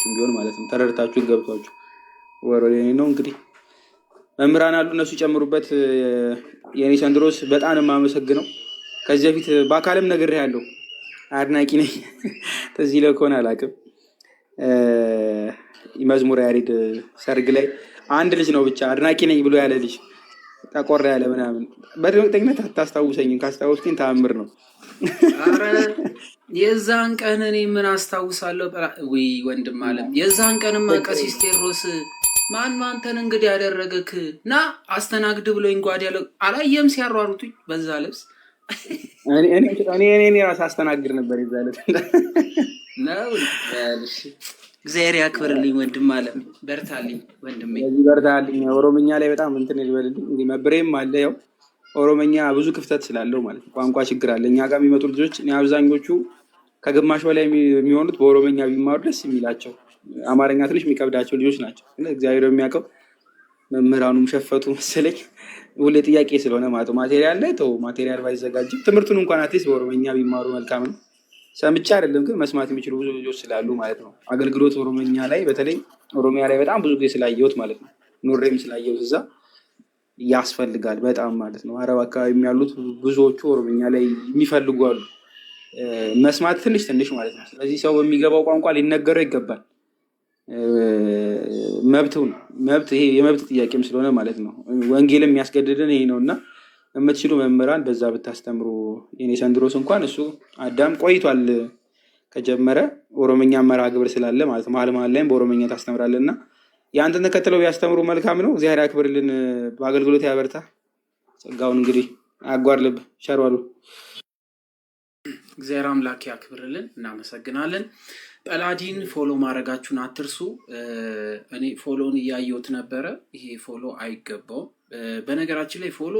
ትንሹም ቢሆን ማለት ነው። ተረድታችሁ ገብቷችሁ ወሬ ነው እንግዲህ መምህራን አሉ እነሱ ይጨምሩበት። የኔ ሰንድሮስ በጣም የማመሰግነው ከዚህ በፊት በአካልም ነግሬሃለሁ፣ አድናቂ ነኝ። ተዚህ ይለው ከሆነ አላውቅም። መዝሙረ ያሬድ ሰርግ ላይ አንድ ልጅ ነው ብቻ አድናቂ ነኝ ብሎ ያለ ልጅ ጠቆር ያለ ምናምን። በእርግጠኝነት አታስታውሰኝም፣ ካስታወስከኝ ተአምር ነው። ኧረ የዛን ቀን እኔ ምን አስታውሳለሁ? ወይ ወንድም አለም የዛን ቀንማ ቀሲስ ቴዎድሮስ ማን አንተን እንግዲህ ያደረገክ ና አስተናግድ ብሎኝ ጓድ ያለው አላየም ሲያሯሩቱኝ በዛ ልብስ እኔ ራስ አስተናግድ ነበር የዛ ልብስ ነው። እግዚአብሔር ያክብርልኝ ወንድም አለም፣ በርታልኝ ወንድሜ፣ በርታልኝ። ኦሮምኛ ላይ በጣም እንትን ይበልልኝ። እንግዲህ መብሬም አለ ያው ኦሮምኛ ብዙ ክፍተት ስላለው ማለት ነው፣ ቋንቋ ችግር አለ። እኛ ጋር የሚመጡ ልጆች አብዛኞቹ ከግማሽ በላይ የሚሆኑት በኦሮምኛ ቢማሩ ደስ የሚላቸው፣ አማርኛ ትንሽ የሚከብዳቸው ልጆች ናቸው። እግዚአብሔር የሚያውቀው መምህራኑም ሸፈቱ መሰለኝ። ሁሌ ጥያቄ ስለሆነ ማለት ማቴሪያል ላይ ተው፣ ማቴሪያል ባይዘጋጅም ትምህርቱን እንኳን አትሊስት በኦሮምኛ ቢማሩ መልካም ነው። ሰምቼ አይደለም ግን መስማት የሚችሉ ብዙ ልጆች ስላሉ ማለት ነው። አገልግሎት ኦሮምኛ ላይ በተለይ ኦሮሚያ ላይ በጣም ብዙ ጊዜ ስላየሁት ማለት ነው፣ ኑሬም ስላየሁት እዛ ያስፈልጋል በጣም ማለት ነው። አረብ አካባቢ ያሉት ብዙዎቹ ኦሮምኛ ላይ የሚፈልጉ አሉ፣ መስማት ትንሽ ትንሽ ማለት ነው። ስለዚህ ሰው በሚገባው ቋንቋ ሊነገረው ይገባል። መብት ይሄ የመብት ጥያቄም ስለሆነ ማለት ነው። ወንጌልም የሚያስገድድን ይሄ ነው እና የምትችሉ መምህራን በዛ ብታስተምሩ። የኔ ሰንድሮስ እንኳን እሱ አዳም ቆይቷል ከጀመረ ኦሮምኛ መርሃ ግብር ስላለ ማለት ነው። መሀል ላይም በኦሮምኛ ታስተምራለህ እና የአንተን ተከትለው ቢያስተምሩ መልካም ነው። እግዚአብሔር ያክብርልን፣ በአገልግሎት ያበርታ፣ ጸጋውን እንግዲህ አያጓድልብ። ሸርዋሉ እግዚአብሔር አምላክ ያክብርልን። እናመሰግናለን። ጰላዲን ፎሎ ማድረጋችሁን አትርሱ። እኔ ፎሎን እያየሁት ነበረ። ይሄ ፎሎ አይገባውም። በነገራችን ላይ ፎሎ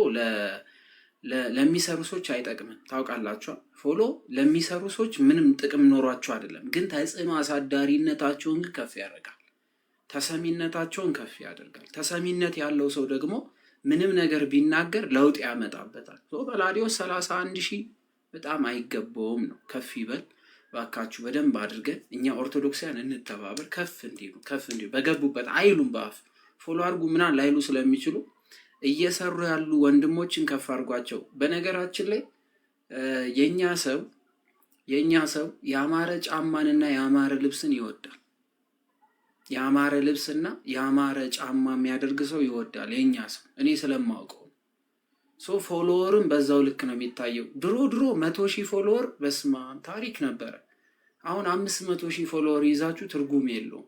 ለሚሰሩ ሰዎች አይጠቅምም። ታውቃላችኋል። ፎሎ ለሚሰሩ ሰዎች ምንም ጥቅም ኖሯቸው አይደለም፣ ግን ተጽዕኖ አሳዳሪነታቸውን ግን ከፍ ያደርጋል። ተሰሚነታቸውን ከፍ ያደርጋል። ተሰሚነት ያለው ሰው ደግሞ ምንም ነገር ቢናገር ለውጥ ያመጣበታል። ጰላዲዮስ 31,000 በጣም አይገባውም ነው። ከፍ ይበል ባካችሁ። በደንብ አድርገን እኛ ኦርቶዶክሳውያን እንተባበር። ከፍ እንዲሉ በገቡበት አይሉም፣ በአፍ ፎሎ አድርጉ ምናምን ላይሉ ስለሚችሉ እየሰሩ ያሉ ወንድሞችን ከፍ አድርጓቸው። በነገራችን ላይ የኛ ሰው ያማረ ጫማንና ያማረ ልብስን ይወዳል። ያማረ ልብስና ያማረ ጫማ የሚያደርግ ሰው ይወዳል የኛ ሰው። እኔ ስለማውቀው ፎሎወርም በዛው ልክ ነው የሚታየው። ድሮ 100,000 ፎሎወር በስማ ታሪክ ነበረ። አሁን 500,000 ፎሎወር ይዛችሁ ትርጉም የለውም፣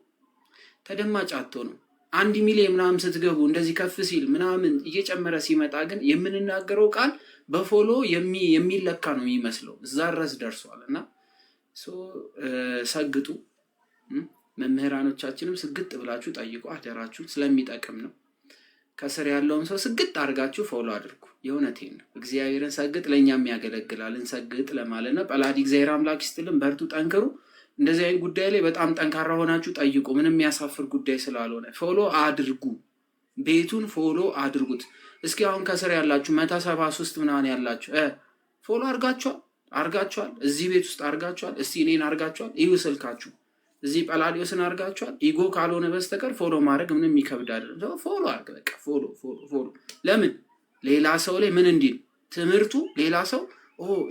ተደማጭ አትሆኑም። 1 ሚሊዮን ምናምን ስትገቡ እንደዚህ ከፍ ሲል ምናምን እየጨመረ ሲመጣ ግን የምንናገረው ቃል በፎሎ የሚለካ ነው የሚመስለው። እዛ ድረስ ደርሷል። እና ሰግጡ፣ መምህራኖቻችንም ስግጥ ብላችሁ ጠይቁ፣ አደራችሁ፣ ስለሚጠቅም ነው። ከስር ያለውን ሰው ስግጥ አድርጋችሁ ፎሎ አድርጉ። የእውነቴን ነው። እግዚአብሔርን ሰግጥ፣ ለእኛም ያገለግላል። እንሰግጥ ለማለት ነው። ጰላዲ እግዚአብሔር አምላክ ይስጥልን፣ በርቱ፣ ጠንክሩ። እንደዚህ አይነት ጉዳይ ላይ በጣም ጠንካራ ሆናችሁ ጠይቁ። ምንም የሚያሳፍር ጉዳይ ስላልሆነ ፎሎ አድርጉ። ቤቱን ፎሎ አድርጉት። እስኪ አሁን ከስር ያላችሁ 173 ምናምን ያላችሁ ፎሎ አርጋችኋል? እዚህ ቤት ውስጥ አርጋችኋል? እስቲ እኔን አርጋችኋል? ይሁ ስልካችሁ እዚህ ጰላዲዮስን አርጋችኋል? ኢጎ ካልሆነ በስተቀር ፎሎ ማድረግ ምንም የሚከብድ አይደለም። ፎሎ አርግ፣ በቃ ፎሎ። ለምን ሌላ ሰው ላይ ምን እንዲል ትምህርቱ ሌላ ሰው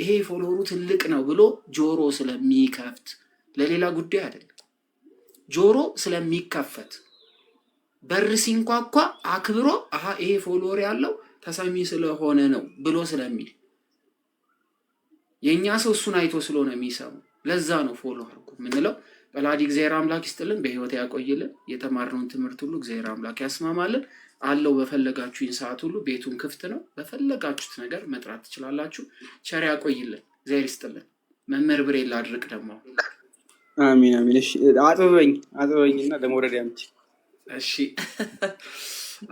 ይሄ ፎሎወሩ ትልቅ ነው ብሎ ጆሮ ስለሚከፍት፣ ለሌላ ጉዳይ አይደለም። ጆሮ ስለሚከፈት በር ሲንኳኳ አክብሮ ይሄ ፎሎወር ያለው ተሰሚ ስለሆነ ነው ብሎ ስለሚል የኛ ሰው እሱን አይቶ ስለሆነ የሚሰሙ፣ ለዛ ነው ፎሎ አድርጉ ምንለው። ጰላዲ እግዚአብሔር አምላክ ይስጥልን፣ በህይወት ያቆይልን። የተማርነውን ትምህርት ሁሉ እግዚአብሔር አምላክ ያስማማልን። አለው በፈለጋችሁኝ ሰዓት ሁሉ ቤቱን ክፍት ነው። በፈለጋችሁት ነገር መጥራት ትችላላችሁ። ቸር ያቆይልን፣ እግዚአብሔር ይስጥልን። መምህር ብሬላ አድርቅ ደግሞ አሜን አሜን። እሺ አጥበኝና ለመውረድ ያምጪ። እሺ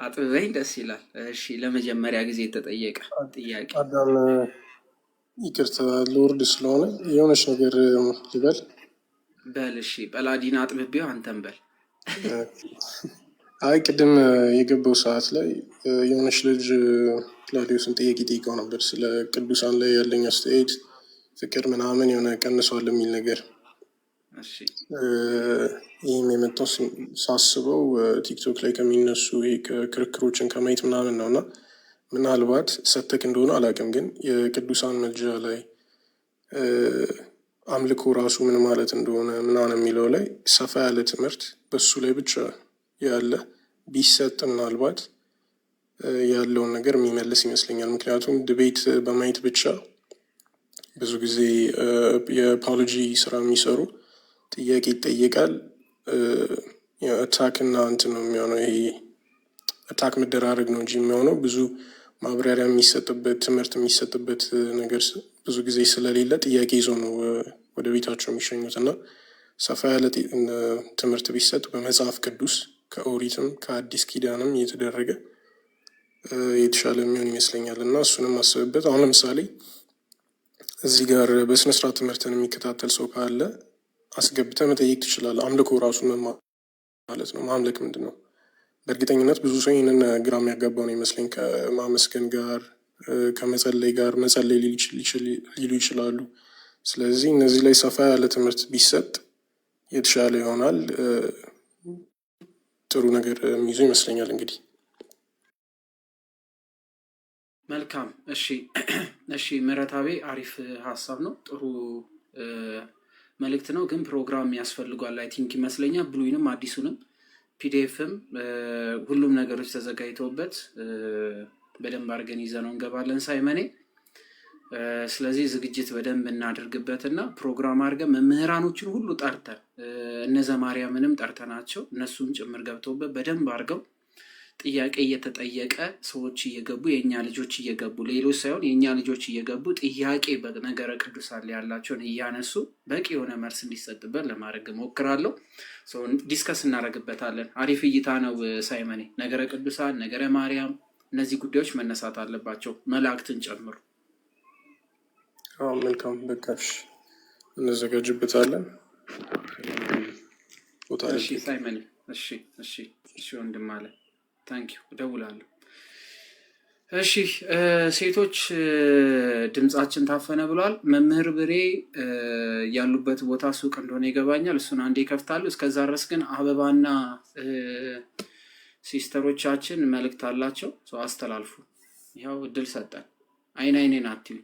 አጥበኝ፣ ደስ ይላል። እሺ ለመጀመሪያ ጊዜ የተጠየቀ ጥያቄ አዳም ይቅርታ ለወርድ ስለሆነ የሆነች ነገር ልበል። በል እሺ። ጰላዲን አጥብቤው አንተን በል። አይ ቅድም የገባው ሰዓት ላይ የሆነች ልጅ ጰላዲዮስን ጥያቄ ጠይቀው ነበር ስለ ቅዱሳን ላይ ያለኝ አስተያየት ፍቅር ምናምን የሆነ ቀንሷል የሚል ነገር እሺ ይህም የመጣው ሳስበው ቲክቶክ ላይ ከሚነሱ ክርክሮችን ከማየት ምናምን ነው እና ምናልባት ሰተክ እንደሆነ አላውቅም፣ ግን የቅዱሳን መልጃ ላይ አምልኮ ራሱ ምን ማለት እንደሆነ ምናምን የሚለው ላይ ሰፋ ያለ ትምህርት በሱ ላይ ብቻ ያለ ቢሰጥ ምናልባት ያለውን ነገር የሚመልስ ይመስለኛል። ምክንያቱም ድቤት በማየት ብቻ ብዙ ጊዜ የአፖሎጂ ስራ የሚሰሩ ጥያቄ ይጠየቃል። አታክ እና እንትን ነው የሚሆነው። ይሄ አታክ መደራረግ ነው እንጂ የሚሆነው ብዙ ማብራሪያ የሚሰጥበት ትምህርት የሚሰጥበት ነገር ብዙ ጊዜ ስለሌለ ጥያቄ ይዞ ነው ወደ ቤታቸው የሚሸኙት እና ሰፋ ያለ ትምህርት ቢሰጥ በመጽሐፍ ቅዱስ ከኦሪትም ከአዲስ ኪዳንም እየተደረገ የተሻለ የሚሆን ይመስለኛል እና እሱንም አስብበት። አሁን ለምሳሌ እዚህ ጋር በስነስርዓት ትምህርትን የሚከታተል ሰው ካለ አስገብተህ መጠየቅ ትችላለህ። አምልኮ ራሱ ምን ማለት ነው? ማምለክ ምንድን ነው? በእርግጠኝነት ብዙ ሰው ይህንን ግራ የሚያጋባው ነው ይመስለኝ። ከማመስገን ጋር ከመጸለይ ጋር መጸለይ ሊሉ ይችላሉ። ስለዚህ እነዚህ ላይ ሰፋ ያለ ትምህርት ቢሰጥ የተሻለ ይሆናል። ጥሩ ነገር የሚይዙ ይመስለኛል። እንግዲህ መልካም። እሺ ምህረታቤ አሪፍ ሀሳብ ነው። ጥሩ መልእክት ነው። ግን ፕሮግራም ያስፈልጓል አይ ቲንክ ይመስለኛል። ብሉይንም አዲሱንም ፒዲኤፍም ሁሉም ነገሮች ተዘጋጅተውበት በደንብ አድርገን ይዘነው እንገባለን ሳይመኔ። ስለዚህ ዝግጅት በደንብ እናደርግበትና ፕሮግራም አድርገን መምህራኖችን ሁሉ ጠርተን እነ ዘማርያምንም ጠርተናቸው እነሱም ጭምር ገብተውበት በደንብ አድርገው ጥያቄ እየተጠየቀ ሰዎች እየገቡ የእኛ ልጆች እየገቡ ሌሎች ሳይሆን የእኛ ልጆች እየገቡ ጥያቄ በነገረ ቅዱሳን ላይ ያላቸውን እያነሱ በቂ የሆነ መልስ እንዲሰጥበት ለማድረግ እሞክራለሁ። ዲስከስ እናደርግበታለን። አሪፍ እይታ ነው ሳይመኔ። ነገረ ቅዱሳን፣ ነገረ ማርያም እነዚህ ጉዳዮች መነሳት አለባቸው መላእክትን ጨምሩ። መልካም በቃሽ፣ እንዘጋጅበታለን። እሺ ሳይመኔ። እሺ ወንድም አለ ታንኪዩ፣ እደውላለሁ። እሺ ሴቶች ድምጻችን ታፈነ ብሏል። መምህር ብሬ ያሉበት ቦታ ሱቅ እንደሆነ ይገባኛል። እሱን አንዴ ይከፍታሉ። እስከዛ ድረስ ግን አበባና ሲስተሮቻችን መልእክት አላቸው። ሰው አስተላልፉ። ይኸው እድል ሰጠን። አይኔን አትዩ።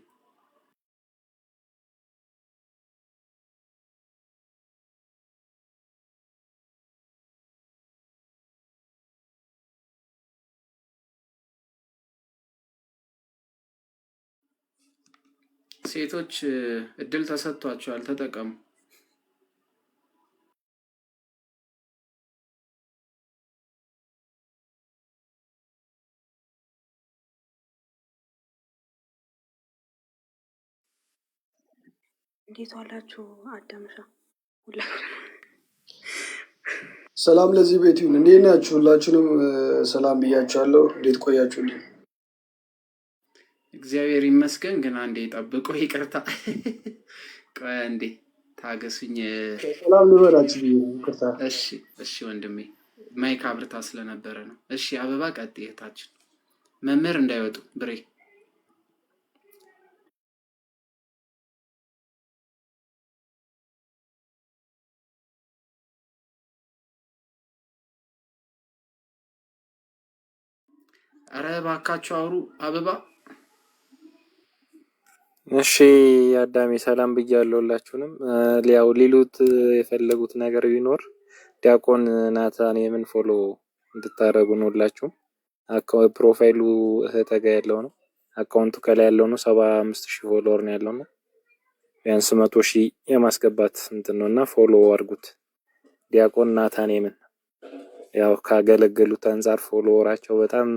ሴቶች እድል ተሰጥቷቸዋል፣ ተጠቀሙ። እንዴት ዋላችሁ? አዳምሻ ሰላም ለዚህ ቤት ይሁን። እንዴት ናችሁ? ሁላችሁንም ሰላም ብያችኋለሁ። እንዴት ቆያችሁልኝ? እግዚአብሔር ይመስገን። ግን አንዴ ጠብቆ ይቅርታ፣ ቆይ አንዴ ታገሱኝ። ሰላም ልበላችሁ። ይቅርታ። እሺ ወንድሜ ማይክ አብርታ ስለነበረ ነው። እሺ አበባ ቀጥይ። እህታችን መምህር እንዳይወጡ ብሬ። አረ እባካችሁ አውሩ። አበባ እሺ አዳሜ ሰላም ብያለሁ ሁላችሁንም። ያው ሊሉት የፈለጉት ነገር ቢኖር ዲያቆን ናታኔምን ፎሎ እንድታረጉ ነው ሁላችሁም። ፕሮፋይሉ እህተ ጋ ያለው ነው፣ አካውንቱ ከላይ ያለው ነው። 75,000 ፎሎወር ነው ያለው ነው። ቢያንስ 100,000 የማስገባት እንትን ነውና ፎሎ አድርጉት። ዲያቆን ናታኔምን ያው ካገለገሉት አንፃር ፎሎወራቸው በጣም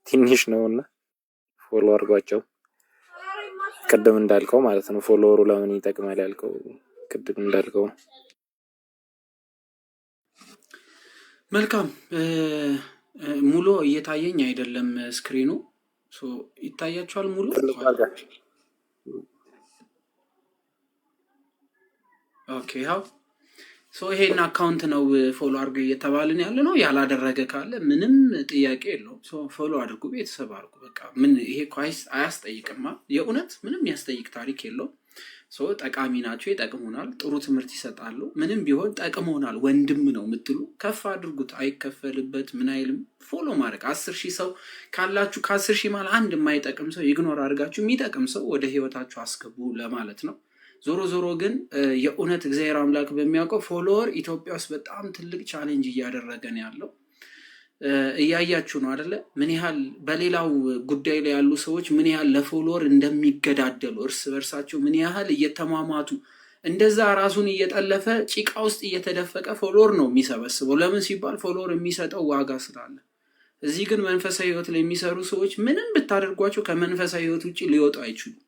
ትንሽ ነውና ፎሎ አድርጓቸው። ቅድም እንዳልከው ማለት ነው። ፎሎወሩ ለምን ይጠቅማል ያልከው ቅድም እንዳልከው። መልካም። ሙሉ እየታየኝ አይደለም ስክሪኑ። ይታያችኋል ሙሉ? ኦኬ ያው ይሄን አካውንት ነው ፎሎ አድርጉ እየተባልን ያለ ነው። ያላደረገ ካለ ምንም ጥያቄ የለውም። ፎሎ አድርጉ፣ ቤተሰብ አድርጉ። በቃ ምን ይሄ ኳይስ አያስጠይቅማ። የእውነት ምንም ያስጠይቅ ታሪክ የለውም። ጠቃሚ ናቸው፣ ይጠቅሙናል፣ ጥሩ ትምህርት ይሰጣሉ። ምንም ቢሆን ጠቅሞናል ወንድም ነው የምትሉ ከፍ አድርጉት፣ አይከፈልበት ምን አይልም። ፎሎ ማድረግ 10,000 ሰው ካላችሁ ከ10,000 ማለት አንድ የማይጠቅም ሰው ኢግኖር አድርጋችሁ የሚጠቅም ሰው ወደ ህይወታችሁ አስገቡ ለማለት ነው። ዞሮ ዞሮ ግን የእውነት እግዚአብሔር አምላክ በሚያውቀው ፎሎወር ኢትዮጵያ ውስጥ በጣም ትልቅ ቻሌንጅ እያደረገ ነው ያለው። እያያችሁ ነው አይደለ? ምን ያህል በሌላው ጉዳይ ላይ ያሉ ሰዎች ምን ያህል ለፎሎወር እንደሚገዳደሉ እርስ በርሳቸው ምን ያህል እየተሟሟቱ እንደዛ ራሱን እየጠለፈ ጭቃ ውስጥ እየተደፈቀ ፎሎወር ነው የሚሰበስበው። ለምን ሲባል ፎሎወር የሚሰጠው ዋጋ ስላለ። እዚህ ግን መንፈሳዊ ህይወት ላይ የሚሰሩ ሰዎች ምንም ብታደርጓቸው ከመንፈሳዊ ህይወት ውጭ ሊወጡ አይችሉም።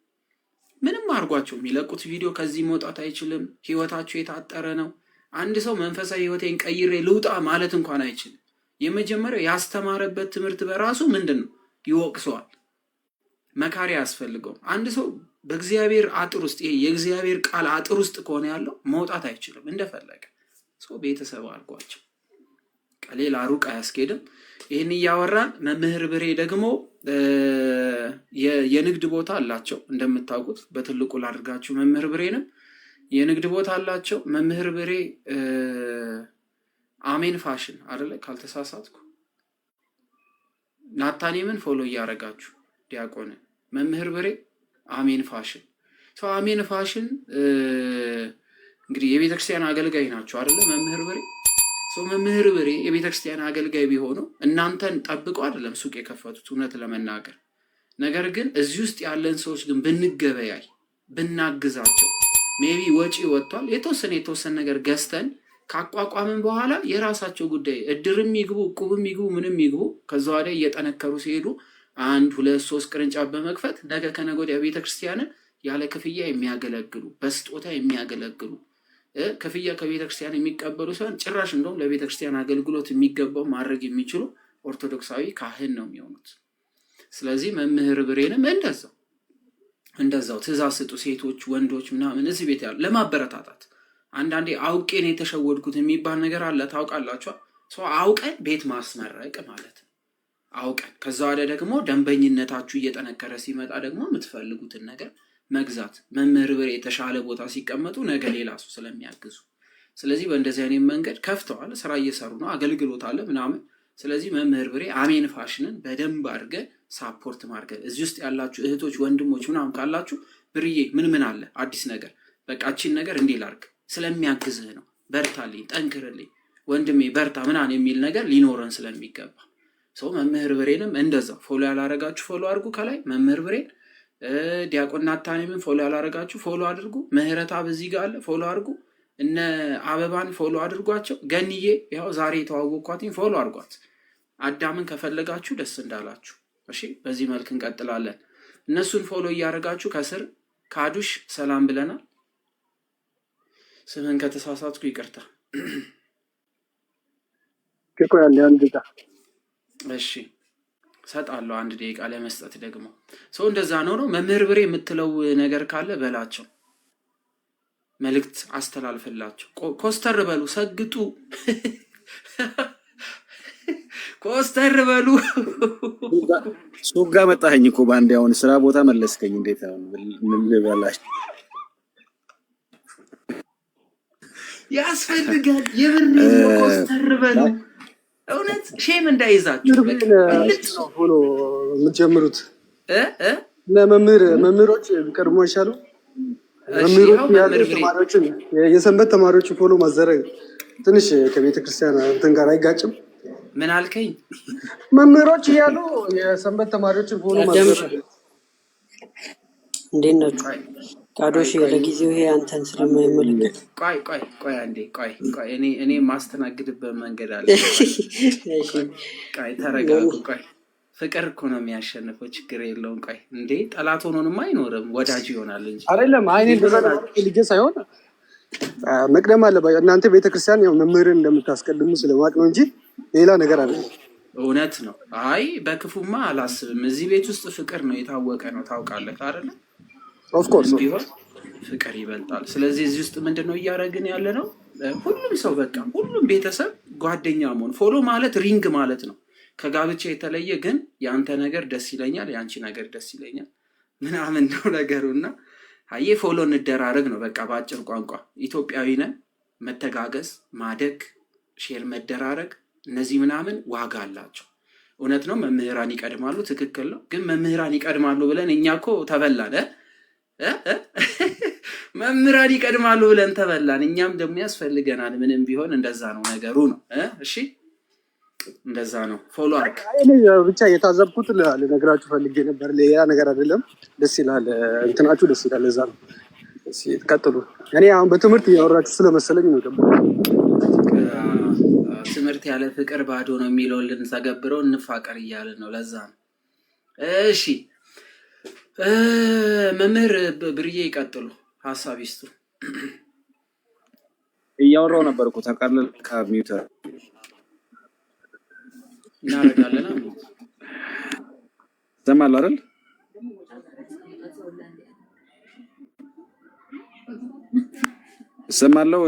ምንም አድርጓቸው የሚለቁት ቪዲዮ ከዚህ መውጣት አይችልም። ህይወታቸው የታጠረ ነው። አንድ ሰው መንፈሳዊ ህይወቴን ቀይሬ ልውጣ ማለት እንኳን አይችልም። የመጀመሪያው ያስተማረበት ትምህርት በራሱ ምንድን ነው? ይወቅሰዋል። መካሪ ያስፈልገው። አንድ ሰው በእግዚአብሔር አጥር ውስጥ ይሄ የእግዚአብሔር ቃል አጥር ውስጥ ከሆነ ያለው መውጣት አይችልም እንደፈለገ። ሰው ቤተሰብ አድርጓቸው ሌላ ሩቅ አያስኬድም። ይህን እያወራን መምህር ብሬ ደግሞ የንግድ ቦታ አላቸው እንደምታውቁት። በትልቁ ላድርጋችሁ መምህር ብሬንም የንግድ ቦታ አላቸው። መምህር ብሬ አሜን ፋሽን አይደለ ካልተሳሳትኩ። ናታኔምን ፎሎ እያደረጋችሁ ዲያቆን መምህር ብሬ አሜን ፋሽን ሰው አሜን ፋሽን እንግዲህ የቤተክርስቲያን አገልጋይ ናቸው አይደለ መምህር ብሬ ሰው መምህር ብሬ የቤተክርስቲያን አገልጋይ ቢሆኑ እናንተን ጠብቀው አይደለም ሱቅ የከፈቱት እውነት ለመናገር። ነገር ግን እዚህ ውስጥ ያለን ሰዎች ግን ብንገበያይ ብናግዛቸው ሜቢ ወጪ ወጥቷል የተወሰነ ነገር ገዝተን ካቋቋምን በኋላ የራሳቸው ጉዳይ እድርም ይግቡ ቁብም ይግቡ ምንም ይግቡ ከዛ ወዲያ እየጠነከሩ ሲሄዱ 1 2 3 ቅርንጫፍ በመክፈት ነገ ከነገ ወዲያ ቤተክርስቲያንን ያለ ክፍያ የሚያገለግሉ በስጦታ የሚያገለግሉ ክፍያ ከቤተክርስቲያን የሚቀበሉ ሳይሆን ጭራሽ እንደውም ለቤተክርስቲያን አገልግሎት የሚገባው ማድረግ የሚችሉ ኦርቶዶክሳዊ ካህን ነው የሚሆኑት። ስለዚህ መምህር ብሬንም እንደዛው ትእዛዝ ስጡ ሴቶች ወንዶች ምናምን እዚህ ቤት ያሉ ለማበረታታት። አንዳንዴ አውቄን የተሸወድኩት የሚባል ነገር አለ ታውቃላችሁ። ሰው አውቀን ቤት ማስመረቅ ማለት ነው። አውቀን ከዛ ወዲያ ደግሞ ደንበኝነታችሁ እየጠነከረ ሲመጣ ደግሞ የምትፈልጉትን ነገር መግዛት። መምህር ብሬ የተሻለ ቦታ ሲቀመጡ ነገ ሌላ ሰው ስለሚያግዙ። ስለዚህ በእንደዚህ አይነት መንገድ ከፍተዋል፣ ስራ እየሰሩ ነው፣ አገልግሎት አለ ምናምን። ስለዚህ መምህር ብሬ አሜን ፋሽንን በደንብ አድርገን ሳፖርት ማድረግ። እዚህ ውስጥ ያላችሁ እህቶች ወንድሞች ምናምን ካላችሁ ብርዬ ምን አለ አዲስ ነገር በቃችን ነገር እንዲህ ላድርግ ስለሚያግዝህ ነው። በርታልኝ፣ ጠንክርልኝ ወንድሜ በርታ ምናምን የሚል ነገር ሊኖረን ስለሚገባ ሰው መምህር ብሬንም እንደዛው ፎሎ ያላረጋችሁ ፎሎ አድርጉ። ከላይ መምህር ብሬን ዲያቆን ናታኔምን ፎሎ ያላረጋችሁ ፎሎ አድርጉ። ምህረተአብ እዚህ ጋር አለ ፎሎ አድርጉ። እነ አበባን ፎሎ አድርጓቸው። ገንዬ ያው ዛሬ የተዋወቅኳትኝ ፎሎ አድርጓት። አዳምን ከፈለጋችሁ ደስ እንዳላችሁ እሺ። በዚህ መልክ እንቀጥላለን። እነሱን ፎሎ እያረጋችሁ ከስር ካዱሽ ሰላም ብለናል። ስምን ከተሳሳትኩ ይቅርታ። እሺ ሰጣለሁ 1 ደቂቃ ለመስጠት ደግሞ ሰው እንደዛ ነው። መምህር ብሬ የምትለው ነገር ካለ በላቸው፣ መልእክት አስተላልፍላቸው። ኮስተር በሉ፣ ሰግጡ፣ ኮስተር በሉ። ሱቅ ጋር መጣኸኝ እኮ ባንዴ። አሁን ስራ ቦታ መለስከኝ። እንዴት ምን ልበላችሁ? ያስፈልጋል የብር ኮስተር በሉ። እውነት ሼም እንዳይዛችሁ ሆኖ የምትጀምሩት መምህሮች ቀድሞ ይሻሉ። ተማሪዎችን የሰንበት ተማሪዎችን ፎሎ ማዘረግ ትንሽ ከቤተክርስቲያን እንትን ጋር አይጋጭም? ምን አልከኝ? መምህሮች እያሉ የሰንበት ተማሪዎችን ፎሎ ማዘረግ እንዴት ናችሁ? ቃዶሽ ለጊዜው ይሄ አንተን ስለማይመለከት ቆይ አንዴ ቆይ እኔ ማስተናግድበት መንገድ አለ። ቆይ ተረጋጉ። ቆይ ፍቅር እኮ ነው የሚያሸንፈው፣ ችግር የለውም። ቆይ እንዴ ጠላት ሆኖንም አይኖርም ወዳጅ ይሆናል እንጂ አይደለም። አይኔ ልጅ ሳይሆን መቅደም አለ። እናንተ ቤተክርስቲያን ያው መምህርን እንደምታስቀድሙ ስለማቅ ነው እንጂ ሌላ ነገር አለ። እውነት ነው። አይ በክፉማ አላስብም። እዚህ ቤት ውስጥ ፍቅር ነው የታወቀ ነው፣ ታውቃለህ አይደለ? ኦፍኮርስ ቢሆን ፍቅር ይበልጣል። ስለዚህ እዚህ ውስጥ ምንድነው እያደረግን ያለ ነው? ሁሉም ሰው በቃ ሁሉም ቤተሰብ ጓደኛ መሆን። ፎሎ ማለት ሪንግ ማለት ነው። ከጋብቻ የተለየ ግን የአንተ ነገር ደስ ይለኛል፣ የአንቺ ነገር ደስ ይለኛል ምናምን ነው ነገሩና አየ ፎሎ እንደራረግ ነው በቃ በአጭር ቋንቋ። ኢትዮጵያዊ ነን፣ መተጋገዝ፣ ማደግ፣ ሼር መደራረግ እነዚህ ምናምን ዋጋ አላቸው። እውነት ነው መምህራን ይቀድማሉ፣ ትክክል ነው። ግን መምህራን ይቀድማሉ ብለን እኛ እኮ ተበላን። መምህራን ይቀድማሉ ብለን ተበላን። እኛም ደግሞ ያስፈልገናል። ምንም ቢሆን እንደዛ ነው ነገሩ ነው። እሺ እንደዛ ነው። ፎሎ አርግ ብቻ የታዘብኩት ልነግራችሁ ፈልጌ ነበር፣ ሌላ ነገር አይደለም። ደስ ይላል፣ እንትናችሁ ደስ ይላል። ለዛ ነው ቀጥሉ። እኔ አሁን በትምህርት እያወራችሁ ስለመሰለኝ ነው። ትምህርት ያለ ፍቅር ባዶ ነው የሚለውን ልንተገብረው እንፋቀር እያልን ነው። ለዛ ነው። እሺ መምህር ብርዬ ይቀጥሉ፣ ሀሳብ ይስጡ። እያወራው ነበር እኮ ታውቃለህ። ከሚውተር እናደርጋለን። ሰማለህ አይደል? ሰማለሁ።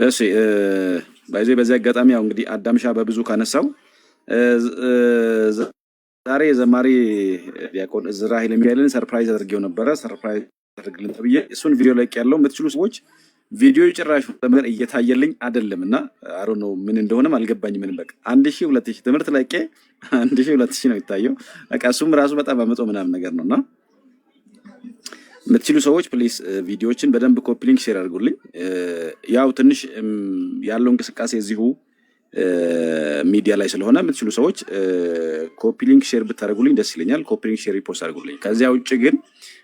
እሺ በዚህ አጋጣሚ ያው እንግዲህ አዳምሻ በብዙ ካነሳው ዛሬ ዘማሪ ዲያቆን እዝራኤል ሚካኤልን ሰርፕራይዝ አድርጌው ነበረ። ሰርፕራይዝ አድርግልን ተብዬ እሱን ቪዲዮ ለቅ ያለው የምትችሉ ሰዎች ቪዲዮ ጭራሽ ለምን እየታየልኝ አይደለም እና አሮ ነው ምን እንደሆነም አልገባኝ። ምን በቃ 1000 2000 ትምህርት ለቄ 1000 2000 ነው የታየው። በቃ እሱም ራሱ በጣም አመጾ ምናምን ነገር ነውና የምትችሉ ሰዎች ፕሊስ ቪዲዮዎችን በደንብ ኮፒ ሊንክ ሼር አድርጉልኝ። ያው ትንሽ ያለው እንቅስቃሴ እዚሁ ሚዲያ ላይ ስለሆነ የምትችሉ ሰዎች ኮፒ ሊንክ ሼር ብታደርጉልኝ ደስ ይለኛል። ኮፒ ሊንክ ሼር ሪፖስት አድርጉልኝ። ከዚያ ውጭ ግን